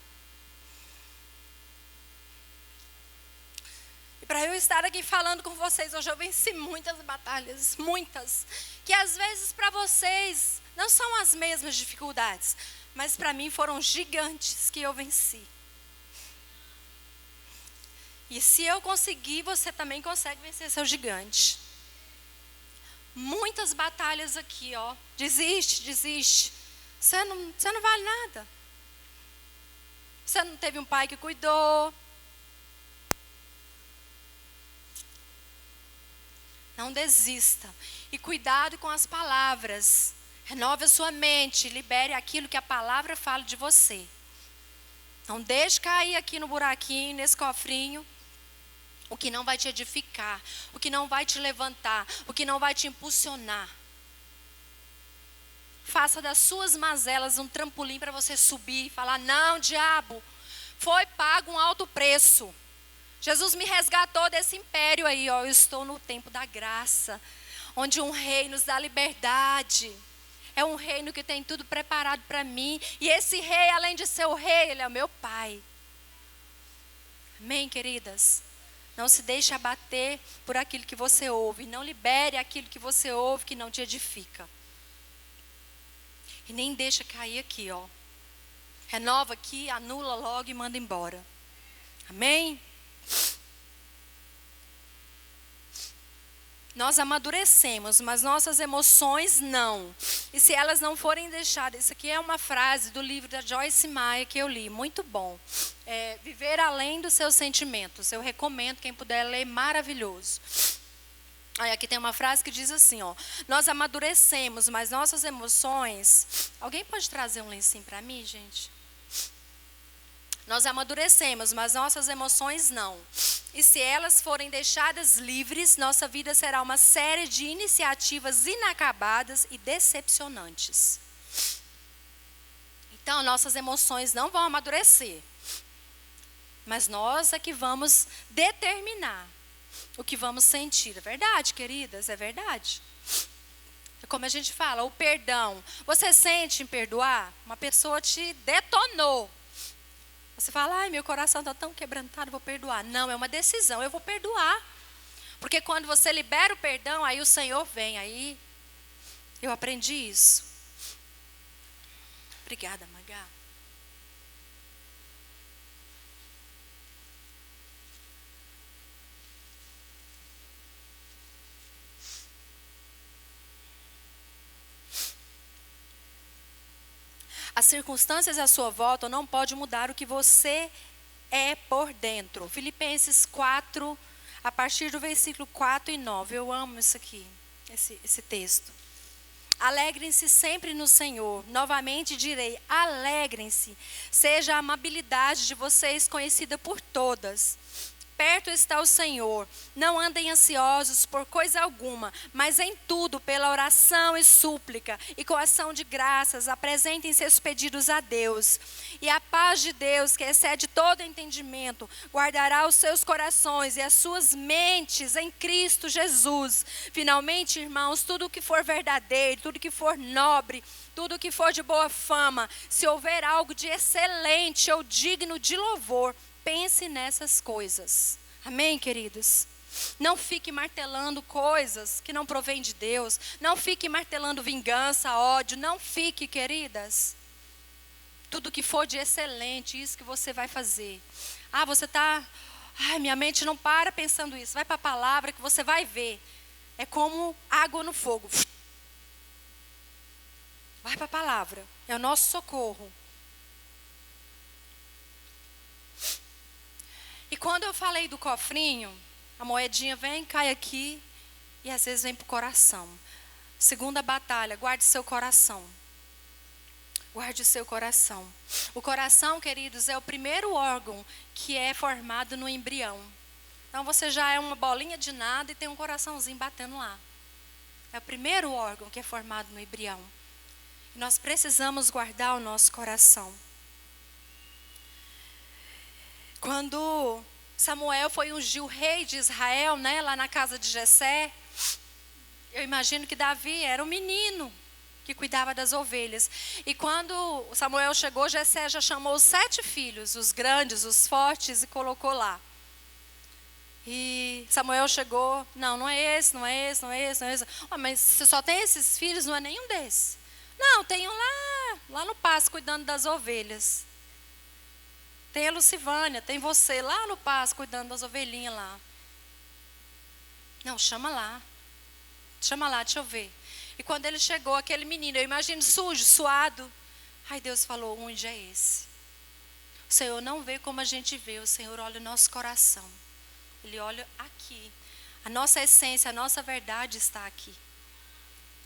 Para eu estar aqui falando com vocês, hoje eu venci muitas batalhas, muitas, que às vezes para vocês não são as mesmas dificuldades, mas para mim foram gigantes que eu venci. E se eu conseguir, você também consegue vencer seu gigante. Muitas batalhas aqui, ó, desiste, você não vale nada. Você não teve um pai que cuidou. Não desista. E cuidado com as palavras. Renove a sua mente. Libere aquilo que a palavra fala de você. Não deixe cair aqui no buraquinho, nesse cofrinho, o que não vai te edificar, o que não vai te levantar, o que não vai te impulsionar. Faça das suas mazelas um trampolim para você subir e falar: não, diabo, foi pago um alto preço. Jesus me resgatou desse império aí, ó. Eu estou no tempo da graça, onde um rei nos dá liberdade. É um reino que tem tudo preparado para mim. E esse rei, além de ser o rei, ele é o meu pai. Amém, queridas? Não se deixe abater por aquilo que você ouve. Não libere aquilo que você ouve que não te edifica. E nem deixa cair aqui, ó. Renova aqui, anula logo e manda embora. Amém? Nós amadurecemos, mas nossas emoções não. E se elas não forem deixadas, isso aqui é uma frase do livro da Joyce Meyer que eu li, muito bom. Viver além dos seus sentimentos. Eu recomendo, quem puder ler, maravilhoso. Aí aqui tem uma frase que diz assim, ó: nós amadurecemos, mas nossas emoções... Alguém pode trazer um lencinho para mim, gente? Nós amadurecemos, mas nossas emoções não. E se elas forem deixadas livres, nossa vida será uma série de iniciativas inacabadas e decepcionantes. Então, nossas emoções não vão amadurecer. Mas nós é que vamos determinar o que vamos sentir. É verdade, queridas? É verdade. É como a gente fala, o perdão. Você sente em perdoar? Uma pessoa te detonou. Você fala, ai, meu coração está tão quebrantado, vou perdoar. Não, é uma decisão, eu vou perdoar. Porque quando você libera o perdão, aí o Senhor vem. Aí eu aprendi isso. Obrigada, Magá. As circunstâncias à sua volta não podem mudar o que você é por dentro. Filipenses 4, a partir do versículo 4 e 9. Eu amo isso aqui, esse texto. Alegrem-se sempre no Senhor. Novamente direi, alegrem-se. Seja a amabilidade de vocês conhecida por todas. Perto está o Senhor. Não andem ansiosos por coisa alguma, mas em tudo, pela oração e súplica, e com ação de graças, apresentem seus pedidos a Deus. E a paz de Deus, que excede todo entendimento, guardará os seus corações e as suas mentes em Cristo Jesus. Finalmente, irmãos, tudo que for verdadeiro, tudo que for nobre, tudo que for de boa fama, se houver algo de excelente ou digno de louvor, pense nessas coisas. Amém, queridos? Não fique martelando coisas que não provêm de Deus. Não fique martelando vingança, ódio. Não fique, queridas. Tudo que for de excelente, isso que você vai fazer. Ah, você está... Ai, minha mente não para pensando isso. Vai para a palavra que você vai ver. É como água no fogo. Vai para a palavra. É o nosso socorro. E quando eu falei do cofrinho, a moedinha vem, cai aqui e às vezes vem para o coração. Segunda batalha, guarde seu coração. Guarde o seu coração. O coração, queridos, é o primeiro órgão que é formado no embrião. Então você já é uma bolinha de nada e tem um coraçãozinho batendo lá. É o primeiro órgão que é formado no embrião. E nós precisamos guardar o nosso coração. Quando Samuel foi ungir o rei de Israel, né, lá na casa de Jessé, eu imagino que Davi era um menino que cuidava das ovelhas. E quando Samuel chegou, Jessé já chamou os 7 filhos, os grandes, os fortes, e colocou lá. E Samuel chegou, não é esse, não é esse, não é esse, não é esse. Oh, mas você só tem esses filhos, não é nenhum desses. Não, tem um lá no pasto cuidando das ovelhas. Tem a Lucivânia, tem você lá no pasto cuidando das ovelhinhas lá. Não, chama lá, deixa eu ver. E quando ele chegou, aquele menino, eu imagino sujo, suado. Ai, Deus falou, onde é esse? O Senhor não vê como a gente vê, o Senhor olha o nosso coração. Ele olha aqui. A nossa essência, a nossa verdade está aqui.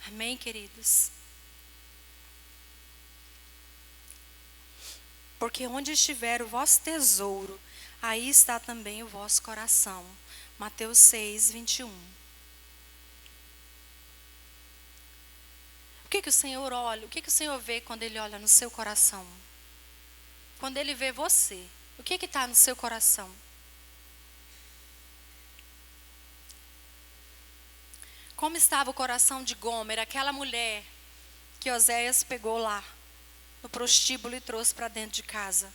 Amém, queridos? Porque onde estiver o vosso tesouro, aí está também o vosso coração. Mateus 6, 21. O que o Senhor olha? O que o Senhor vê quando Ele olha no seu coração? Quando Ele vê você, o que está no seu coração? Como estava o coração de Gomer, aquela mulher que Oséias pegou lá no prostíbulo e trouxe para dentro de casa?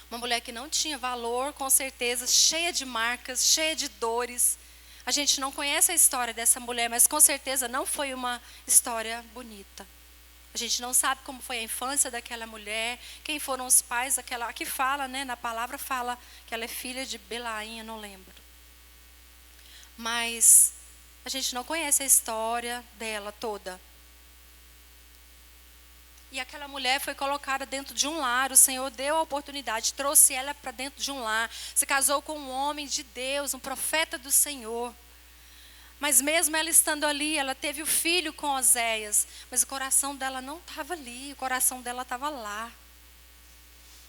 Uma mulher que não tinha valor, com certeza, cheia de marcas, cheia de dores. A gente não conhece a história dessa mulher, mas com certeza não foi uma história bonita. A gente não sabe como foi a infância daquela mulher, quem foram os pais daquela... Aqui fala, né, na palavra fala que ela é filha de Belaim, eu não lembro. Mas a gente não conhece a história dela toda. E aquela mulher foi colocada dentro de um lar. O Senhor deu a oportunidade, trouxe ela para dentro de um lar. Se casou com um homem de Deus, um profeta do Senhor. Mas mesmo ela estando ali, ela teve o filho com Oséias. Mas o coração dela não estava ali, o coração dela estava lá.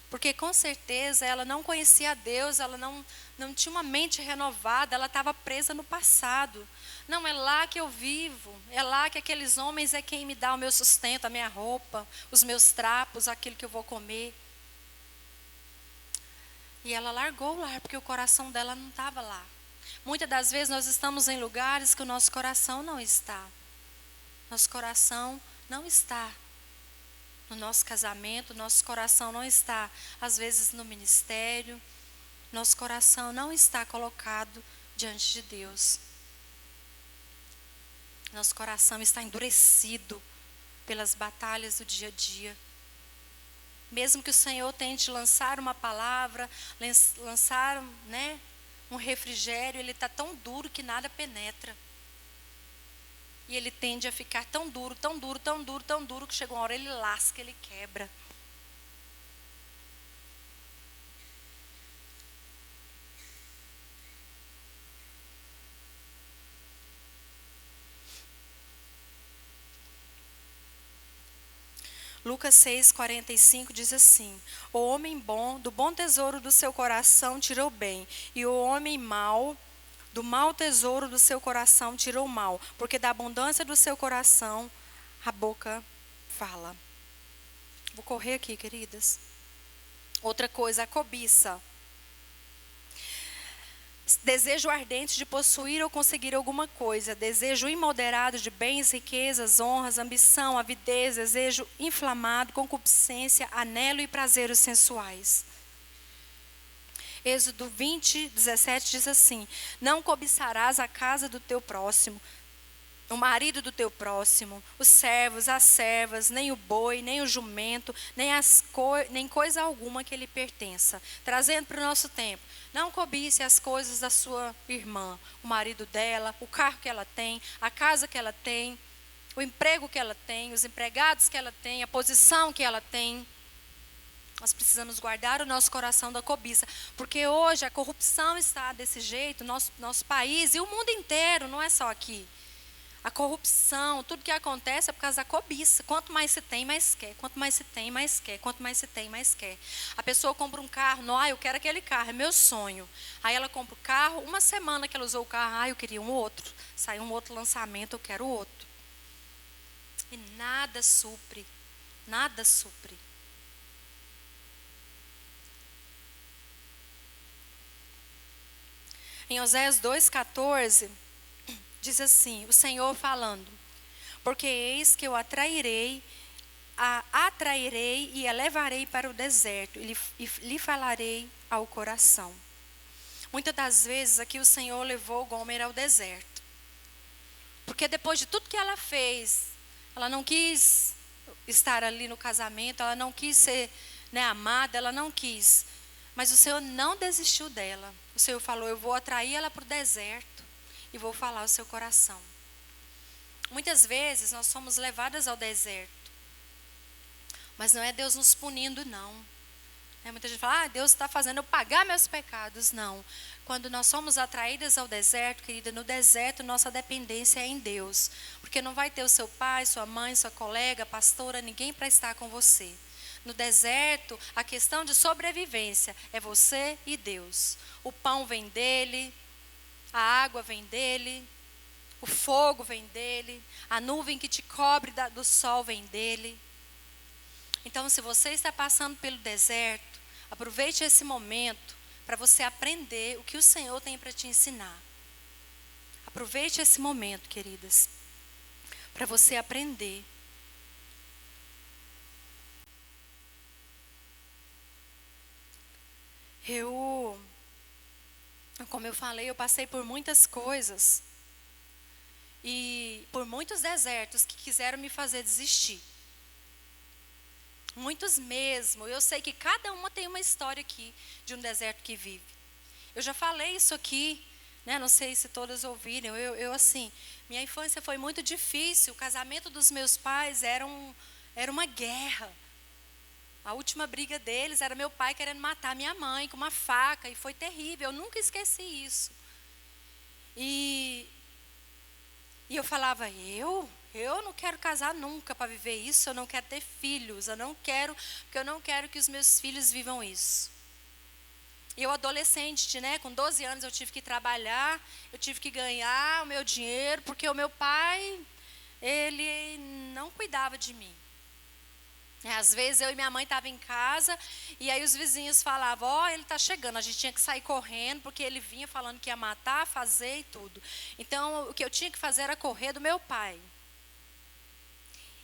Porque com certeza ela não conhecia a Deus, ela não tinha uma mente renovada, ela estava presa no passado. Não, é lá que eu vivo, é lá que aqueles homens é quem me dá o meu sustento, a minha roupa, os meus trapos, aquilo que eu vou comer. E ela largou o lar, porque o coração dela não estava lá. Muitas das vezes nós estamos em lugares que o nosso coração não está. Nosso coração não está no nosso casamento, nosso coração não está, às vezes, no ministério, nosso coração não está colocado diante de Deus. Nosso coração está endurecido pelas batalhas do dia a dia. Mesmo que o Senhor tente lançar uma palavra, lançar, um refrigério, ele está tão duro que nada penetra. E ele tende a ficar tão duro, tão duro, tão duro, tão duro, que chega uma hora ele lasca, ele quebra. Lucas 6,45 diz assim: o homem bom, do bom tesouro do seu coração tirou bem, e o homem mau, do mau tesouro do seu coração tirou mal, porque da abundância do seu coração a boca fala. Vou correr aqui, queridas. Outra coisa, a cobiça. Desejo ardente de possuir ou conseguir alguma coisa, desejo imoderado de bens, riquezas, honras, ambição, avidez, desejo inflamado, concupiscência, anelo e prazeres sensuais. Êxodo 20:17 diz assim: não cobiçarás a casa do teu próximo, o marido do teu próximo, os servos, as servas, nem o boi, nem o jumento, nem coisa alguma que lhe pertença. Trazendo para o nosso tempo, não cobice as coisas da sua irmã, o marido dela, o carro que ela tem, a casa que ela tem, o emprego que ela tem, os empregados que ela tem, a posição que ela tem. Nós precisamos guardar o nosso coração da cobiça, porque hoje a corrupção está desse jeito, nosso país e o mundo inteiro, não é só aqui. A corrupção, tudo que acontece é por causa da cobiça. Quanto mais se tem, mais quer. Quanto mais se tem, mais quer. Quanto mais se tem, mais quer. A pessoa compra um carro, não, eu quero aquele carro, é meu sonho. Aí ela compra o carro, uma semana que ela usou o carro, eu queria um outro. Saiu um outro lançamento, eu quero outro. E nada supre, nada supre. Em Oséias 2,14... diz assim, o Senhor falando: porque eis que eu atrairei e a levarei para o deserto, e lhe falarei ao coração. Muitas das vezes aqui o Senhor levou Gomer ao deserto. Porque depois de tudo que ela fez, ela não quis estar ali no casamento, ela não quis ser amada, ela não quis. Mas o Senhor não desistiu dela. O Senhor falou: eu vou atrair ela para o deserto e vou falar ao seu coração. Muitas vezes nós somos levadas ao deserto, mas não é Deus nos punindo, não. Muita gente fala: Deus está fazendo eu pagar meus pecados. Não. Quando nós somos atraídas ao deserto, querida, no deserto nossa dependência é em Deus, porque não vai ter o seu pai, sua mãe, sua colega, pastora, ninguém para estar com você. No deserto, a questão de sobrevivência é você e Deus. O pão vem dele, a água vem dele, o fogo vem dele, a nuvem que te cobre do sol vem dele. Então, se você está passando pelo deserto, aproveite esse momento para você aprender o que o Senhor tem para te ensinar. Aproveite esse momento, queridas, para você aprender. Como eu falei, eu passei por muitas coisas e por muitos desertos que quiseram me fazer desistir. Muitos mesmo. Eu sei que cada uma tem uma história aqui de um deserto que vive. Eu já falei isso aqui, não sei se todas ouviram. Eu assim, minha infância foi muito difícil. O casamento dos meus pais era uma guerra. A última briga deles era meu pai querendo matar minha mãe com uma faca, e foi terrível, eu nunca esqueci isso. E eu falava, eu não quero casar nunca para viver isso, eu não quero ter filhos, porque eu não quero que os meus filhos vivam isso. Eu adolescente, com 12 anos eu tive que trabalhar, eu tive que ganhar o meu dinheiro, porque o meu pai, ele não cuidava de mim. Às vezes eu e minha mãe estavam em casa e aí os vizinhos falavam, ele está chegando, a gente tinha que sair correndo porque ele vinha falando que ia matar, fazer e tudo. Então o que eu tinha que fazer era correr do meu pai.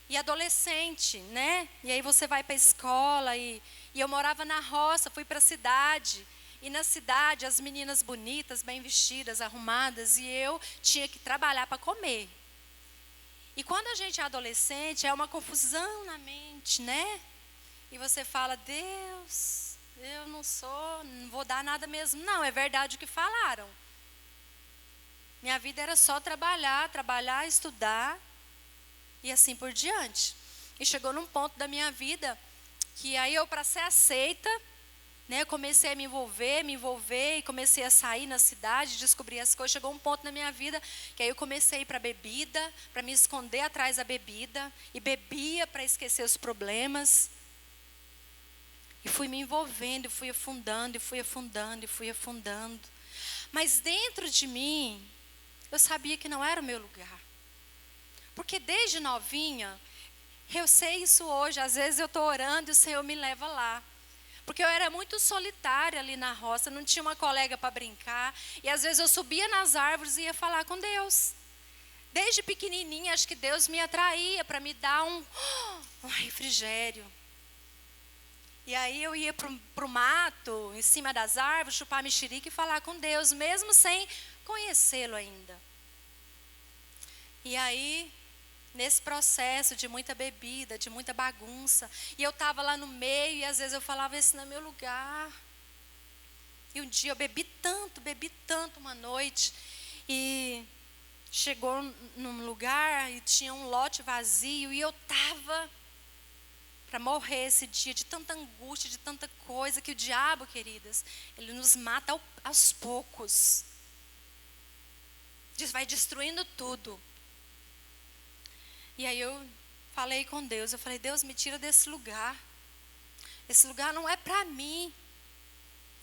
E adolescente, né? E aí você vai para a escola e eu morava na roça, fui para a cidade. E na cidade as meninas bonitas, bem vestidas, arrumadas, e eu tinha que trabalhar para comer. E quando a gente é adolescente, é uma confusão na mente, né? E você fala, Deus, eu não vou dar nada mesmo. Não, é verdade o que falaram. Minha vida era só trabalhar, estudar e assim por diante. E chegou num ponto da minha vida que aí eu, para ser aceita, né, comecei a me envolver e comecei a sair na cidade, descobrir as coisas. Chegou um ponto na minha vida que aí eu comecei a ir para a bebida, para me esconder atrás da bebida, e bebia para esquecer os problemas. E fui me envolvendo, e fui afundando, e fui afundando, e fui afundando. Mas dentro de mim, eu sabia que não era o meu lugar. Porque desde novinha, eu sei isso hoje, às vezes eu estou orando e o Senhor me leva lá. Porque eu era muito solitária ali na roça, não tinha uma colega para brincar. E às vezes eu subia nas árvores e ia falar com Deus. Desde pequenininha, acho que Deus me atraía para me dar um refrigério. E aí eu ia para o mato, em cima das árvores, chupar mexerica e falar com Deus, mesmo sem conhecê-lo ainda. E aí, nesse processo de muita bebida, de muita bagunça, e eu estava lá no meio, e às vezes eu falava, esse não é meu lugar. E um dia eu bebi tanto uma noite, e chegou num lugar e tinha um lote vazio, e eu estava para morrer esse dia, de tanta angústia, de tanta coisa, que o diabo, queridas, ele nos mata aos poucos. Vai destruindo tudo. E aí eu falei com Deus, eu falei, Deus, me tira desse lugar. Esse lugar não é para mim.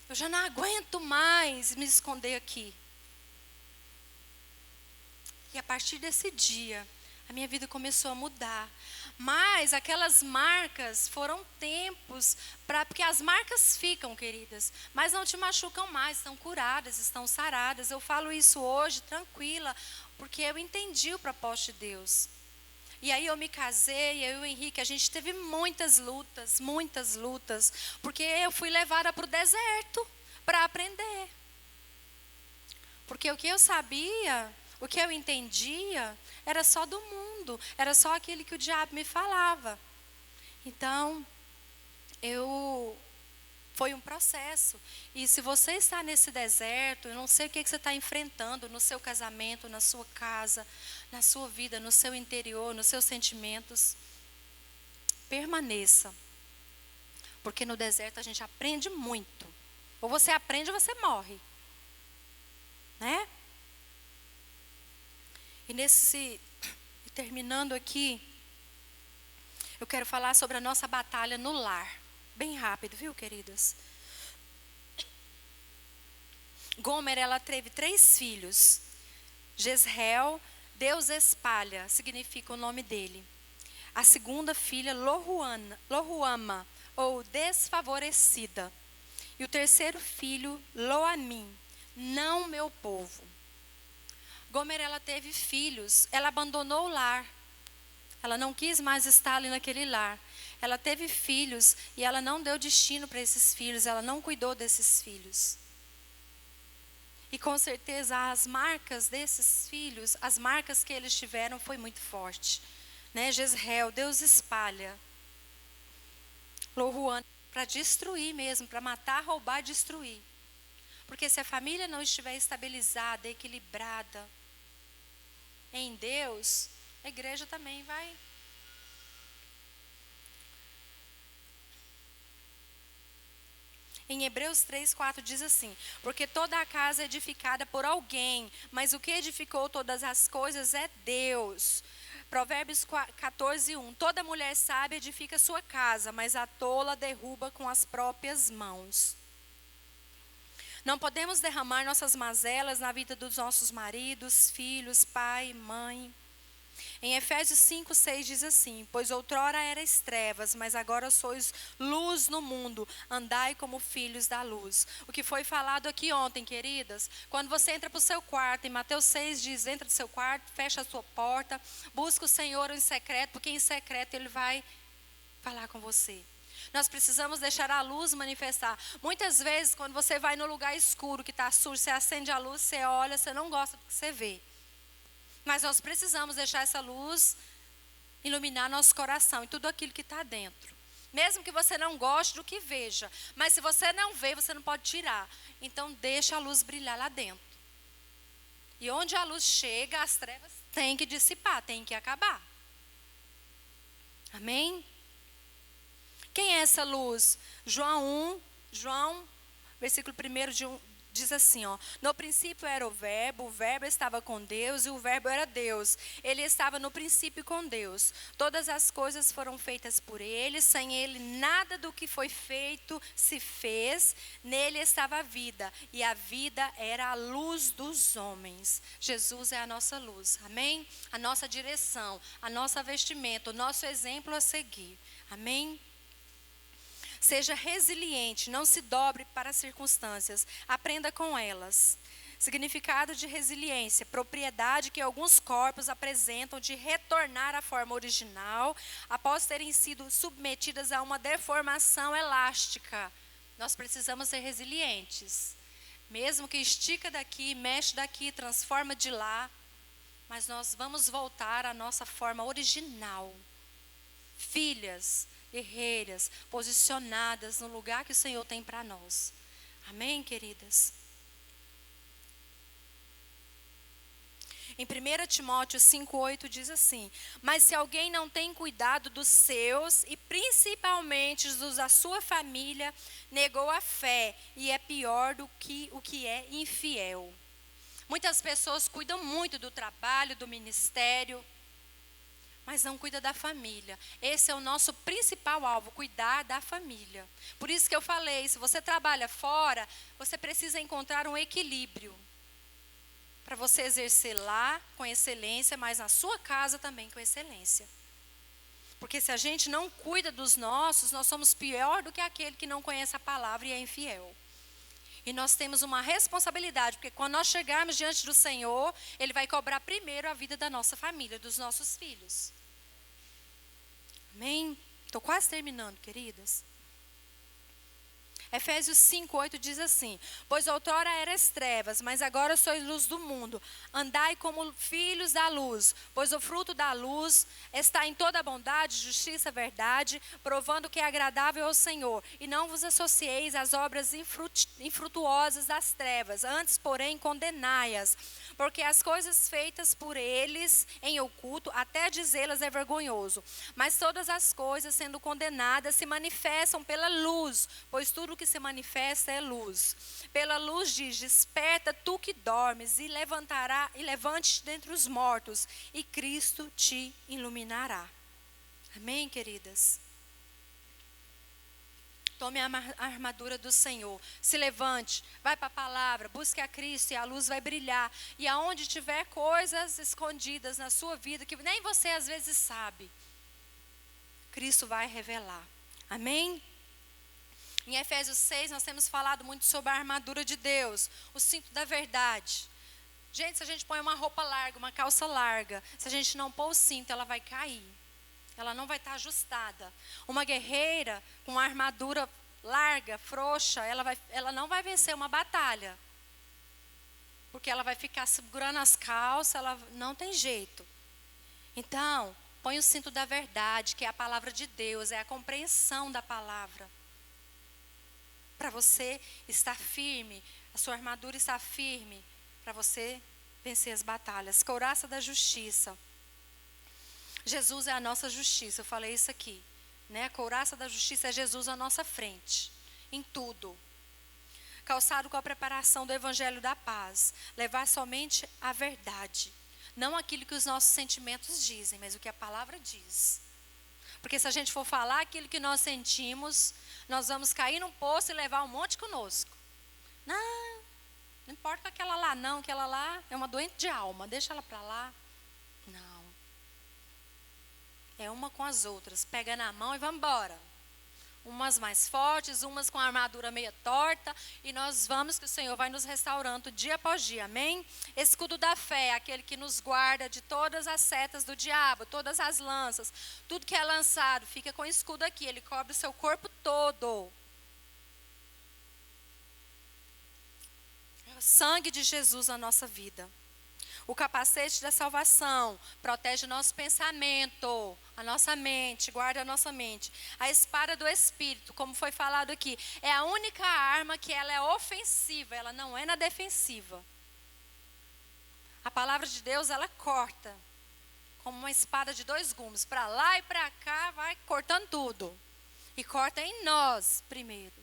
Eu já não aguento mais me esconder aqui. E a partir desse dia, a minha vida começou a mudar. Mas aquelas marcas foram tempos, porque as marcas ficam, queridas, mas não te machucam mais, estão curadas, estão saradas. Eu falo isso hoje, tranquila, porque eu entendi o propósito de Deus. E aí eu me casei, eu e o Henrique, a gente teve muitas lutas, porque eu fui levada para o deserto para aprender. Porque o que eu sabia, o que eu entendia, era só do mundo, era só aquele que o diabo me falava. Então, foi um processo. E se você está nesse deserto, eu não sei o que você está enfrentando no seu casamento, na sua casa, na sua vida, no seu interior, nos seus sentimentos, permaneça. Porque no deserto a gente aprende muito. Ou você aprende ou você morre. Né? E terminando aqui, eu quero falar sobre a nossa batalha no lar. Bem rápido, viu, queridas? Gomer, ela teve 3 filhos. Jezreel, Deus espalha, significa o nome dele. A segunda filha, Loruama, ou desfavorecida. E o terceiro filho, Loamim, não meu povo. Gomer, ela teve filhos, ela abandonou o lar. Ela não quis mais estar ali naquele lar. Ela teve filhos e ela não deu destino para esses filhos, ela não cuidou desses filhos. E com certeza as marcas desses filhos, as marcas que eles tiveram foi muito forte. Né? Jezreel, Deus espalha. Loruan, para destruir mesmo, para matar, roubar, destruir. Porque se a família não estiver estabilizada, equilibrada em Deus, a igreja também vai. Em Hebreus 3:4 diz assim: porque toda a casa é edificada por alguém, mas o que edificou todas as coisas é Deus. Provérbios 14:1: toda mulher sábia edifica sua casa, mas a tola derruba com as próprias mãos. Não podemos derramar nossas mazelas na vida dos nossos maridos, filhos, pai, mãe. Em Efésios 5:6 diz assim: pois outrora erais trevas, mas agora sois luz no mundo, andai como filhos da luz. O que foi falado aqui ontem, queridas, quando você entra para o seu quarto, em Mateus 6 diz, entra do seu quarto, fecha a sua porta, busca o Senhor em secreto, porque em secreto Ele vai falar com você. Nós precisamos deixar a luz manifestar. Muitas vezes, quando você vai no lugar escuro, que está sujo, você acende a luz, você olha, você não gosta do que você vê. Mas nós precisamos deixar essa luz iluminar nosso coração e tudo aquilo que está dentro. Mesmo que você não goste do que veja. Mas se você não vê, você não pode tirar. Então deixa a luz brilhar lá dentro. E onde a luz chega, as trevas têm que dissipar, têm que acabar. Amém? Quem é essa luz? João, versículo 1 diz assim, ó: no princípio era o verbo estava com Deus e o verbo era Deus. Ele estava no princípio com Deus. Todas as coisas foram feitas por ele, sem ele nada do que foi feito se fez. Nele estava a vida, e a vida era a luz dos homens. Jesus é a nossa luz, amém? A nossa direção, a nossa vestimenta, o nosso exemplo a seguir, amém? Seja resiliente, não se dobre para as circunstâncias, aprenda com elas. Significado de resiliência: propriedade que alguns corpos apresentam de retornar à forma original após terem sido submetidas a uma deformação elástica. Nós precisamos ser resilientes. Mesmo que estica daqui, mexe daqui, transforma de lá, mas nós vamos voltar à nossa forma original. Filhas, guerreiras, posicionadas no lugar que o Senhor tem para nós. Amém, queridas? Em 1 Timóteo 5:8 diz assim: mas se alguém não tem cuidado dos seus, e principalmente dos da sua família, negou a fé, e é pior do que o que é infiel. Muitas pessoas cuidam muito do trabalho, do ministério, mas não cuida da família. Esse é o nosso principal alvo, cuidar da família. Por isso que eu falei, se você trabalha fora, você precisa encontrar um equilíbrio. Para você exercer lá com excelência, mas na sua casa também com excelência. Porque se a gente não cuida dos nossos, nós somos pior do que aquele que não conhece a palavra e é infiel. E nós temos uma responsabilidade, porque quando nós chegarmos diante do Senhor, Ele vai cobrar primeiro a vida da nossa família, dos nossos filhos. Amém? Estou quase terminando, queridas. Efésios 5:8 diz assim: pois outrora eras trevas, mas agora sois luz do mundo. Andai como filhos da luz, pois o fruto da luz está em toda bondade, justiça, verdade, provando que é agradável ao Senhor. E não vos associeis às obras infrutuosas das trevas, antes, porém, condenai-as. Porque as coisas feitas por eles em oculto, até dizê-las é vergonhoso. Mas todas as coisas, sendo condenadas, se manifestam pela luz, pois tudo que se manifesta é luz. Pela luz diz: desperta tu que dormes, e levante-te dentre os mortos, e Cristo te iluminará. Amém, queridas? Tome a armadura do Senhor, se levante, vai para a palavra, busque a Cristo e a luz vai brilhar. E aonde tiver coisas escondidas na sua vida, que nem você às vezes sabe, Cristo vai revelar. Amém? Em Efésios 6 nós temos falado muito sobre a armadura de Deus, o cinto da verdade. Gente, se a gente põe uma roupa larga, uma calça larga, se a gente não pôr o cinto, ela vai cair. Ela não vai estar ajustada. Uma guerreira com uma armadura larga, frouxa, ela não vai vencer uma batalha. Porque ela vai ficar segurando as calças, ela não tem jeito. Então, põe o cinto da verdade, que é a palavra de Deus, é a compreensão da palavra. Para você estar firme, a sua armadura está firme, para você vencer as batalhas. Couraça da justiça. Jesus é a nossa justiça, eu falei isso aqui, né? A couraça da justiça é Jesus à nossa frente, em tudo. Calçado com a preparação do evangelho da paz, levar somente a verdade, não aquilo que os nossos sentimentos dizem, mas o que a palavra diz. Porque se a gente for falar aquilo que nós sentimos, nós vamos cair num poço e levar um monte conosco. Não importa aquela lá não, aquela lá é uma doente de alma, deixa ela para lá. Não. É uma com as outras. Pega na mão e vamos embora. Umas mais fortes, umas com a armadura meia torta. E nós vamos, que o Senhor vai nos restaurando dia após dia. Amém? Escudo da fé, aquele que nos guarda de todas as setas do diabo, todas as lanças. Tudo que é lançado, fica com o escudo aqui. Ele cobre o seu corpo todo. É o sangue de Jesus na nossa vida. O capacete da salvação protege nosso pensamento, a nossa mente, guarda a nossa mente. A espada do Espírito, como foi falado aqui, é a única arma que ela é ofensiva, ela não é na defensiva. A palavra de Deus, ela corta, como uma espada de 2 gumes, para lá e para cá, vai cortando tudo. E corta em nós primeiro.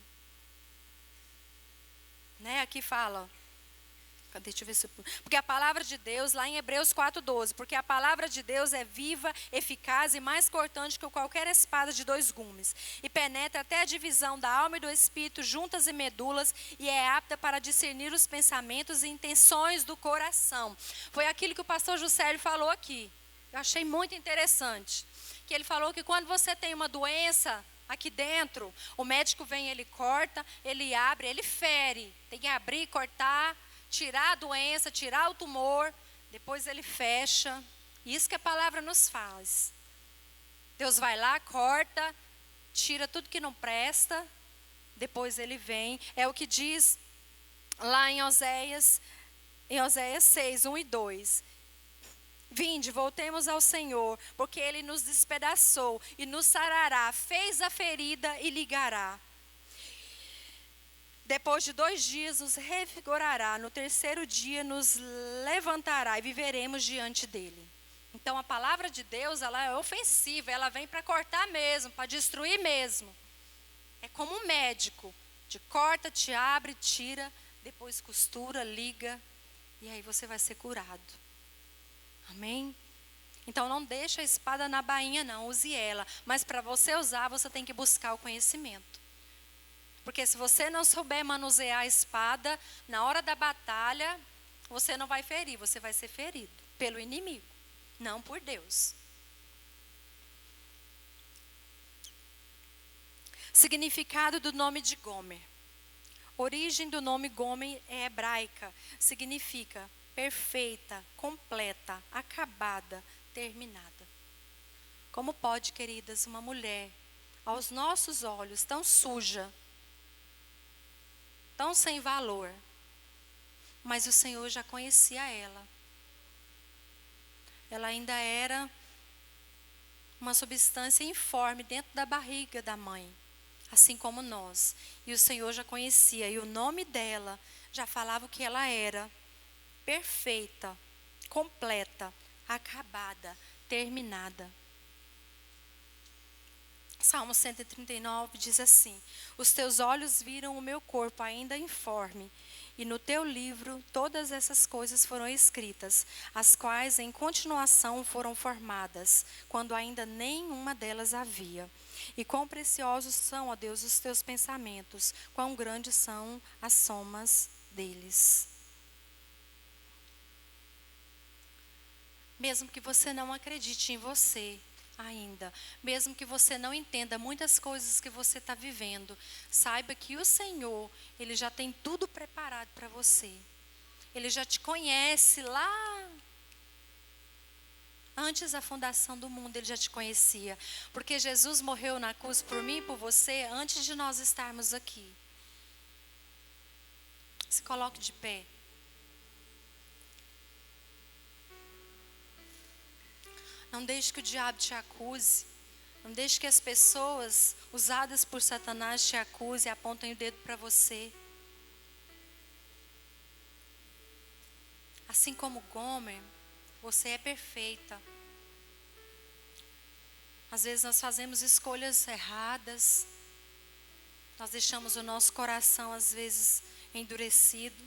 Né? Aqui fala... Deixa eu ver se... Porque a palavra de Deus, lá em Hebreus 4:12, porque a palavra de Deus é viva, eficaz e mais cortante que qualquer espada de 2 gumes, e penetra até a divisão da alma e do espírito, juntas e medulas, e é apta para discernir os pensamentos e intenções do coração. Foi aquilo que o pastor Juscelio falou aqui. Eu achei muito interessante. Que ele falou que quando você tem uma doença aqui dentro, o médico vem, ele corta, ele abre, ele fere. Tem que abrir, cortar, tirar a doença, tirar o tumor, depois ele fecha. Isso que a palavra nos faz. Deus vai lá, corta, tira tudo que não presta, depois ele vem. É o que diz lá em Oséias 6, 1 e 2. Vinde, voltemos ao Senhor, porque Ele nos despedaçou e nos sarará, fez a ferida e ligará. Depois de 2 dias nos revigorará, no 3º dia nos levantará e viveremos diante dele. Então a palavra de Deus, ela é ofensiva, ela vem para cortar mesmo, para destruir mesmo. É como um médico, te corta, te abre, tira, depois costura, liga, e aí você vai ser curado. Amém? Então não deixa a espada na bainha não, use ela. Mas para você usar, você tem que buscar o conhecimento. Porque se você não souber manusear a espada, na hora da batalha, você não vai ferir, você vai ser ferido pelo inimigo, não por Deus. Significado do nome de Gomer. Origem do nome Gomer é hebraica, significa perfeita, completa, acabada, terminada. Como pode, queridas, uma mulher, aos nossos olhos, tão suja, tão sem valor, mas o Senhor já conhecia ela. Ela ainda era uma substância informe dentro da barriga da mãe, assim como nós. E o Senhor já conhecia, e o nome dela já falava o que ela era: perfeita, completa, acabada, terminada. Salmo 139 diz assim: os teus olhos viram o meu corpo ainda informe, e no teu livro todas essas coisas foram escritas, as quais em continuação foram formadas, quando ainda nenhuma delas havia. E quão preciosos são, ó Deus, os teus pensamentos, quão grandes são as somas deles. Mesmo que você não acredite em você ainda, mesmo que você não entenda muitas coisas que você está vivendo, saiba que o Senhor, Ele já tem tudo preparado para você. Ele já te conhece lá antes da fundação do mundo, Ele já te conhecia. Porque Jesus morreu na cruz por mim e por você antes de nós estarmos aqui. Se coloque de pé. Não deixe que o diabo te acuse. Não deixe que as pessoas usadas por Satanás te acusem e apontem o dedo para você. Assim como Gomer, você é perfeita. Às vezes nós fazemos escolhas erradas. Nós deixamos o nosso coração às vezes endurecido.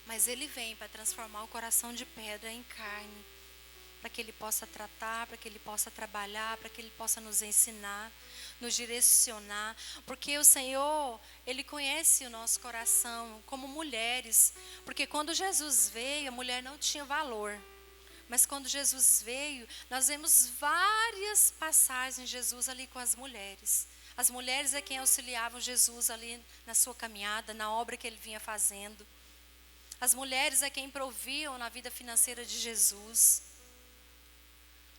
Mas Ele vem para transformar o coração de pedra em carne. Para que Ele possa tratar, para que Ele possa trabalhar, para que Ele possa nos ensinar, nos direcionar. Porque o Senhor, Ele conhece o nosso coração como mulheres. Porque quando Jesus veio, a mulher não tinha valor. Mas quando Jesus veio, nós vemos várias passagens de Jesus ali com as mulheres. As mulheres é quem auxiliavam Jesus ali na sua caminhada, na obra que ele vinha fazendo. As mulheres é quem proviam na vida financeira de Jesus.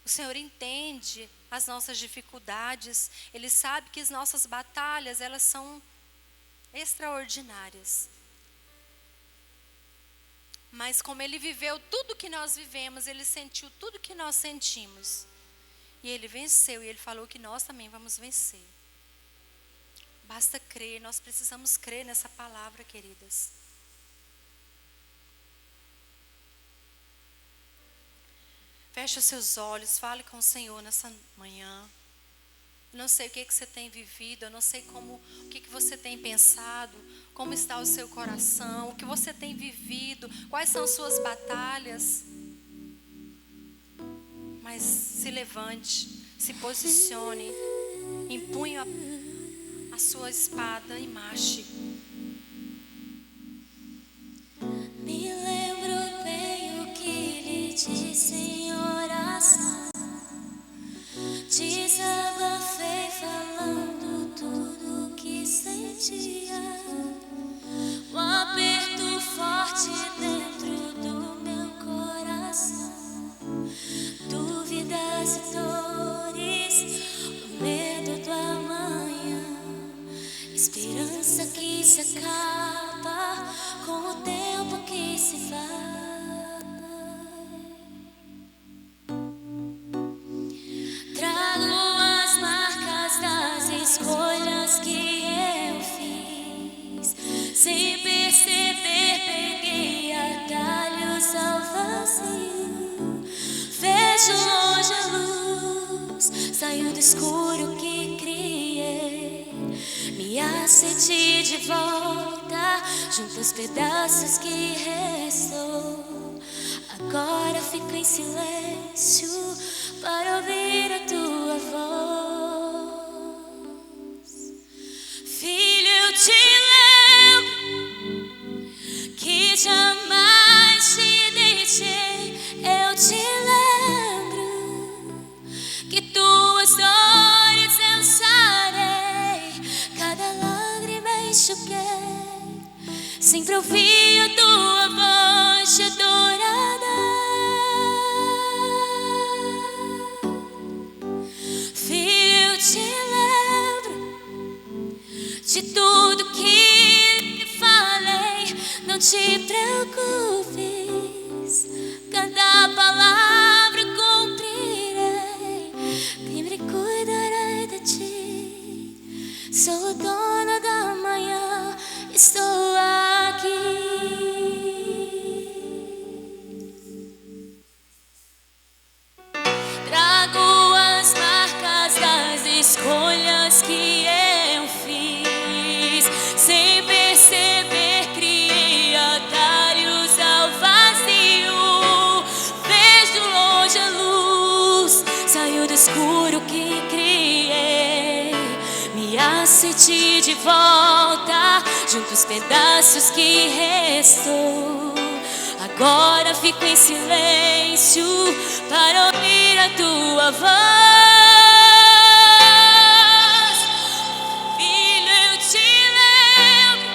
O Senhor entende as nossas dificuldades. Ele sabe que as nossas batalhas, elas são extraordinárias. Mas como Ele viveu tudo que nós vivemos, Ele sentiu tudo que nós sentimos. E Ele venceu, e Ele falou que nós também vamos vencer. Basta crer, nós precisamos crer nessa palavra, queridas. Feche os seus olhos, fale com o Senhor nessa manhã. Eu não sei o que você tem vivido, eu não sei o que você tem pensado, como está o seu coração, o que você tem vivido, quais são as suas batalhas. Mas se levante, se posicione, empunhe a sua espada e marche. Me lembro bem o que lhe disse em oração. Desabafei falando tudo que sentia. Um aperto forte dentro do meu coração. Dúvidas e dores, o medo do amanhã. Esperança que se acaba com o tempo que se vai. Trago as marcas das escolhas que eu fiz. Sem perceber, peguei atalhos ao vazio. Vejo longe a luz, saio do escuro que criei. Me aceti de volta, junto aos pedaços que restou. Agora fico em silêncio para ouvir a tua voz. Filho, eu te lembro que jamais te deixei. Eu te lembro que tuas dores eu sarei. Cada lágrima enxuguei. Sempre ouvi a tua voz adorada. Filho, eu te lembro de tudo que lhe falei. Não te preocupes, cada palavra cumprirei. Sempre cuidarei de ti. Sou o dono da manhã, estou aqui. Trago as marcas das escolhas que eu fiz. Sem perceber, criei atalhos ao vazio. Vejo longe a luz, saio do escuro que criei. Me aceti de volta, junto aos pedaços que restou. Agora fico em silêncio para ouvir a tua voz. Filho, eu te lembro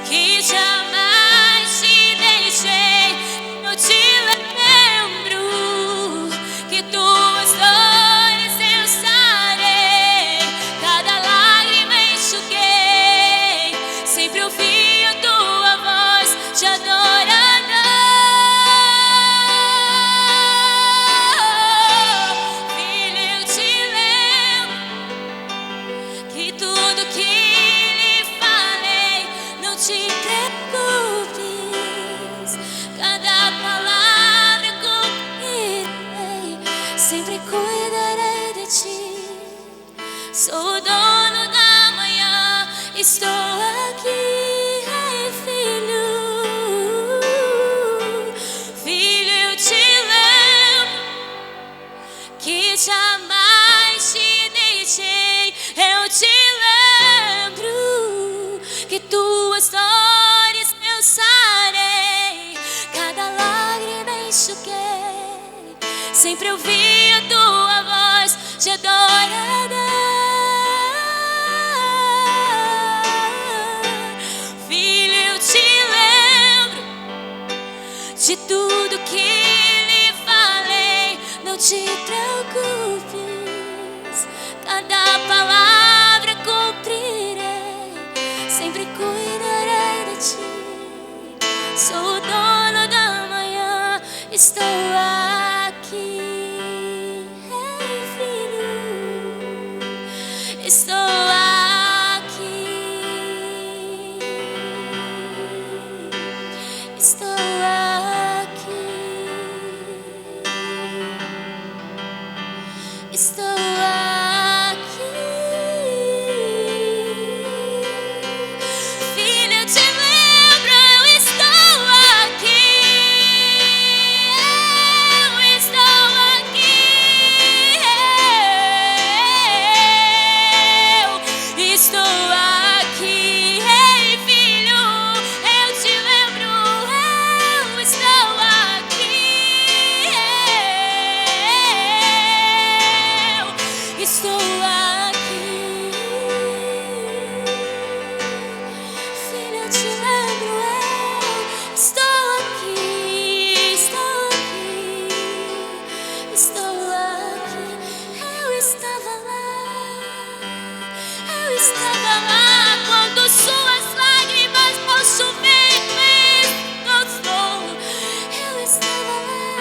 que jamais te deixei. Eu te lembro que tuas dores eu sarei. Cada lágrima enxuguei. Sempre ouvi a tua voz te adorada. Filho, eu te lembro que tudo que lhe falei. Não te preocupes, cada palavra cumprirei. Sempre cuidarei de ti. Sou o dono da manhã, estou aqui. Ai, filho, filho, eu te lembro que jamais te deixei. Eu te lembro que tuas dores eu sarei. Cada lágrima enxuguei. de tudo que lhe falei. Não te preocupes, cada palavra cumprirei, sempre cuidarei de ti. Sou o dono da manhã, estou aqui. Ei, filho, estou aqui. Estou aqui. Estou aqui. Filha, eu te lembro, eu estou aqui. Eu estou aqui. Eu estou aqui. Ei, filho, eu te lembro, eu estou aqui. Eu estou aqui. Filho, eu te lembro, eu estou aqui. Estou aqui. Estou aqui. Eu estava lá. Eu estava lá quando suas lágrimas vão chover em consolo. Eu estava lá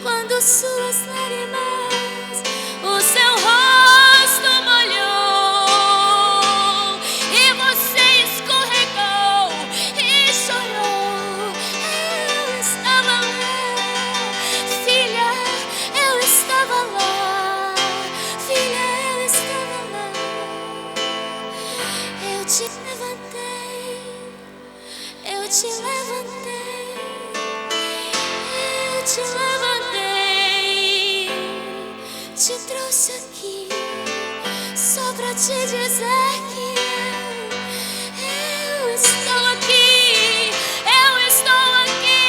quando suas lágrimas o seu rosto molhou e você escorregou e chorou. Eu estava lá, filha, eu estava lá. Filha, eu estava lá. Eu te levantei, eu te levantei, eu te levantei, te trouxe aqui só pra te dizer que eu estou aqui, eu estou aqui,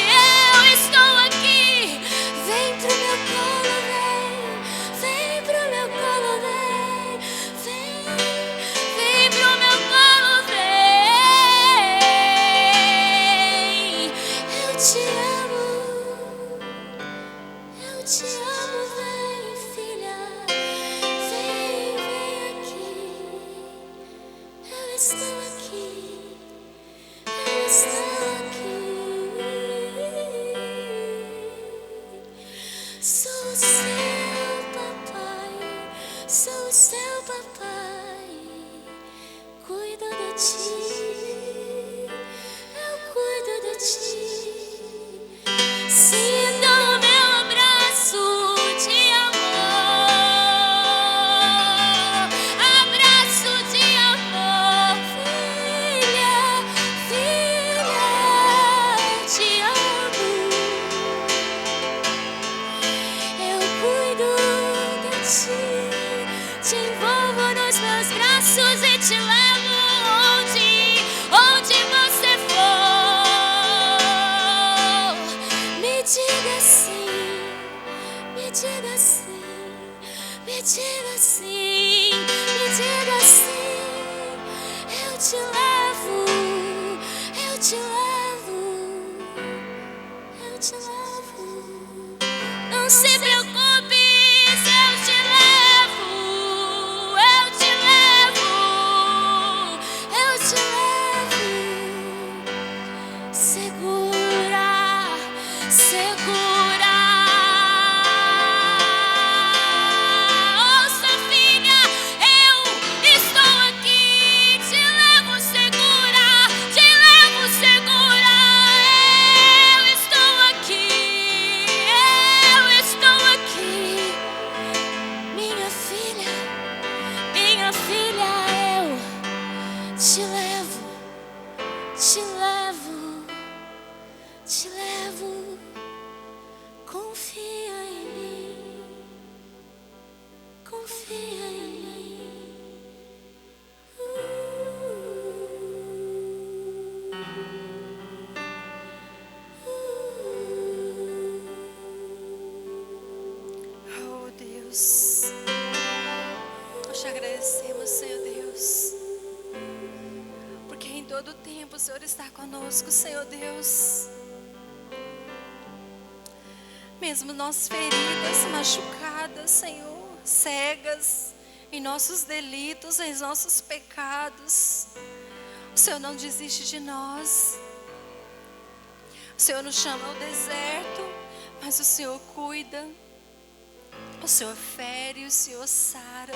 eu estou aqui. Vem pro meu colo, vem pro meu colo, vem pro meu colo, vem. Eu te amo, vem, filha, vem aqui. Eu estou aqui, eu estou aqui. Sou o seu papai, sou o seu papai. Cuido de ti, eu cuido de ti. Sinta o meu abraço de amor, abraço de amor, filha, filha, te amo. Eu cuido de ti, te envolvo nos meus braços e te levo onde você for. Me diga sim, me diga sim, me diga sim, me diga sim. Eu te levo, eu te levo, eu te levo. Não se preocupe, eu te levo, eu te levo, eu te levo. Segura, segura. Ouça, filha, eu estou aqui. Te levo segura, te levo segura. Eu estou aqui, eu estou aqui. Minha filha, eu te levo, te levo, te levo. Confia em mim, confia em mim. Oh, Deus, nós te agradecemos, Senhor Deus, porque em todo tempo o Senhor está conosco, Senhor Deus. Mesmo nós feridas, machucadas, Senhor, cegas em nossos delitos, em nossos pecados, o Senhor não desiste de nós. O Senhor nos chama ao deserto, mas o Senhor cuida. O Senhor fere, o Senhor sara.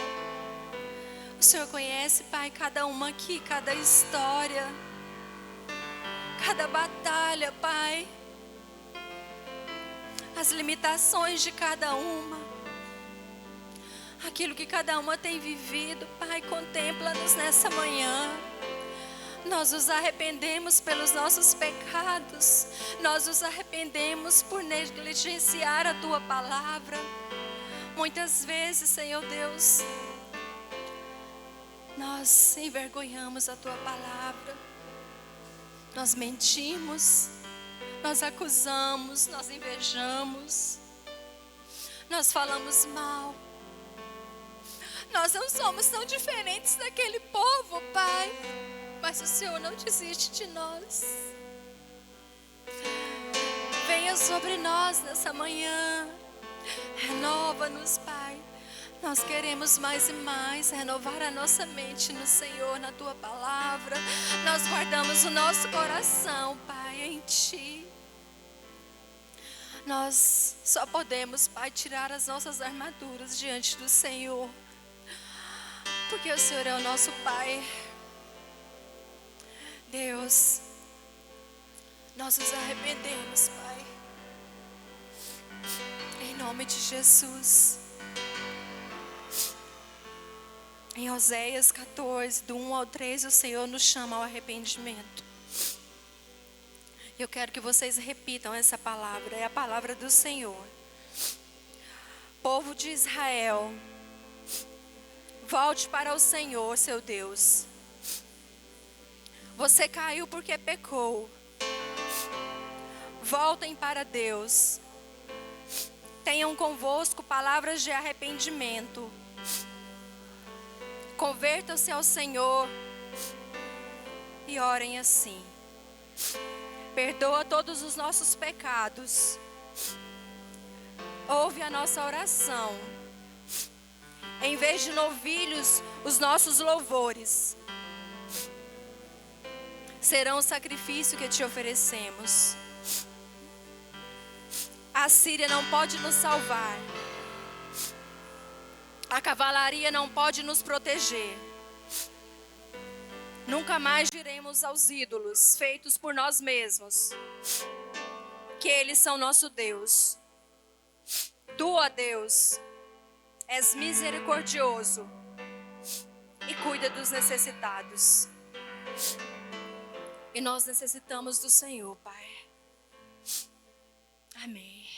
O Senhor conhece, Pai, cada uma aqui, cada história, cada batalha, Pai. As limitações de cada uma, aquilo que cada uma tem vivido, Pai, contempla-nos nessa manhã. Nós nos arrependemos pelos nossos pecados, nós nos arrependemos por negligenciar a Tua palavra. Muitas vezes, Senhor Deus, nós envergonhamos a Tua palavra, nós mentimos, nós acusamos, nós invejamos, nós falamos mal. Nós não somos tão diferentes daquele povo, Pai, mas o Senhor não desiste de nós. Venha sobre nós nessa manhã, renova-nos, Pai. Nós queremos mais e mais renovar a nossa mente no Senhor, na Tua palavra. Nós guardamos o nosso coração, Pai, em Ti. Nós só podemos, Pai, tirar as nossas armaduras diante do Senhor, porque o Senhor é o nosso Pai. Deus, nós nos arrependemos, Pai, em nome de Jesus. Em Oséias 14, do 1 ao 3, o Senhor nos chama ao arrependimento. Eu quero que vocês repitam essa palavra, é a palavra do Senhor. Povo de Israel, volte para o Senhor, seu Deus. Você caiu porque pecou. Voltem para Deus. Tenham convosco palavras de arrependimento. Convertam-se ao Senhor e orem assim: perdoa todos os nossos pecados. Ouve a nossa oração. Em vez de novilhos, os nossos louvores serão o sacrifício que te oferecemos. A Síria não pode nos salvar. A cavalaria não pode nos proteger. Nunca mais diremos aos ídolos feitos por nós mesmos que eles são nosso Deus. Tu, ó Deus, és misericordioso e cuida dos necessitados. E nós necessitamos do Senhor, Pai. Amém.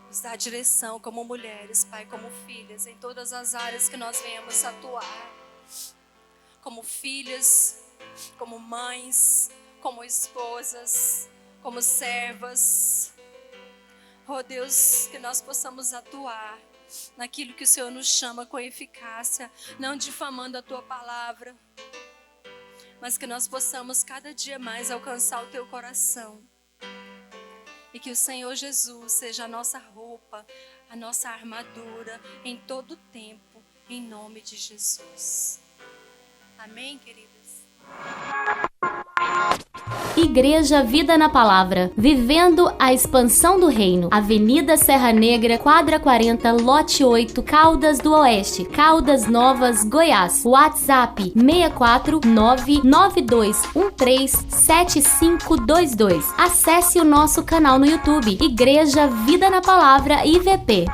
Nos dá direção como mulheres, Pai, como filhas, em todas as áreas que nós venhamos atuar. Como filhas, como mães, como esposas, como servas. Oh Deus, que nós possamos atuar naquilo que o Senhor nos chama com eficácia, não difamando a Tua palavra, mas que nós possamos cada dia mais alcançar o Teu coração. E que o Senhor Jesus seja a nossa roupa, a nossa armadura em todo o tempo, em nome de Jesus. Amém, queridas? Igreja Vida na Palavra, vivendo a expansão do reino. Avenida Serra Negra, quadra 40, lote 8, Caldas do Oeste, Caldas Novas, Goiás. WhatsApp 64992137522. Acesse o nosso canal no YouTube, Igreja Vida na Palavra IVP.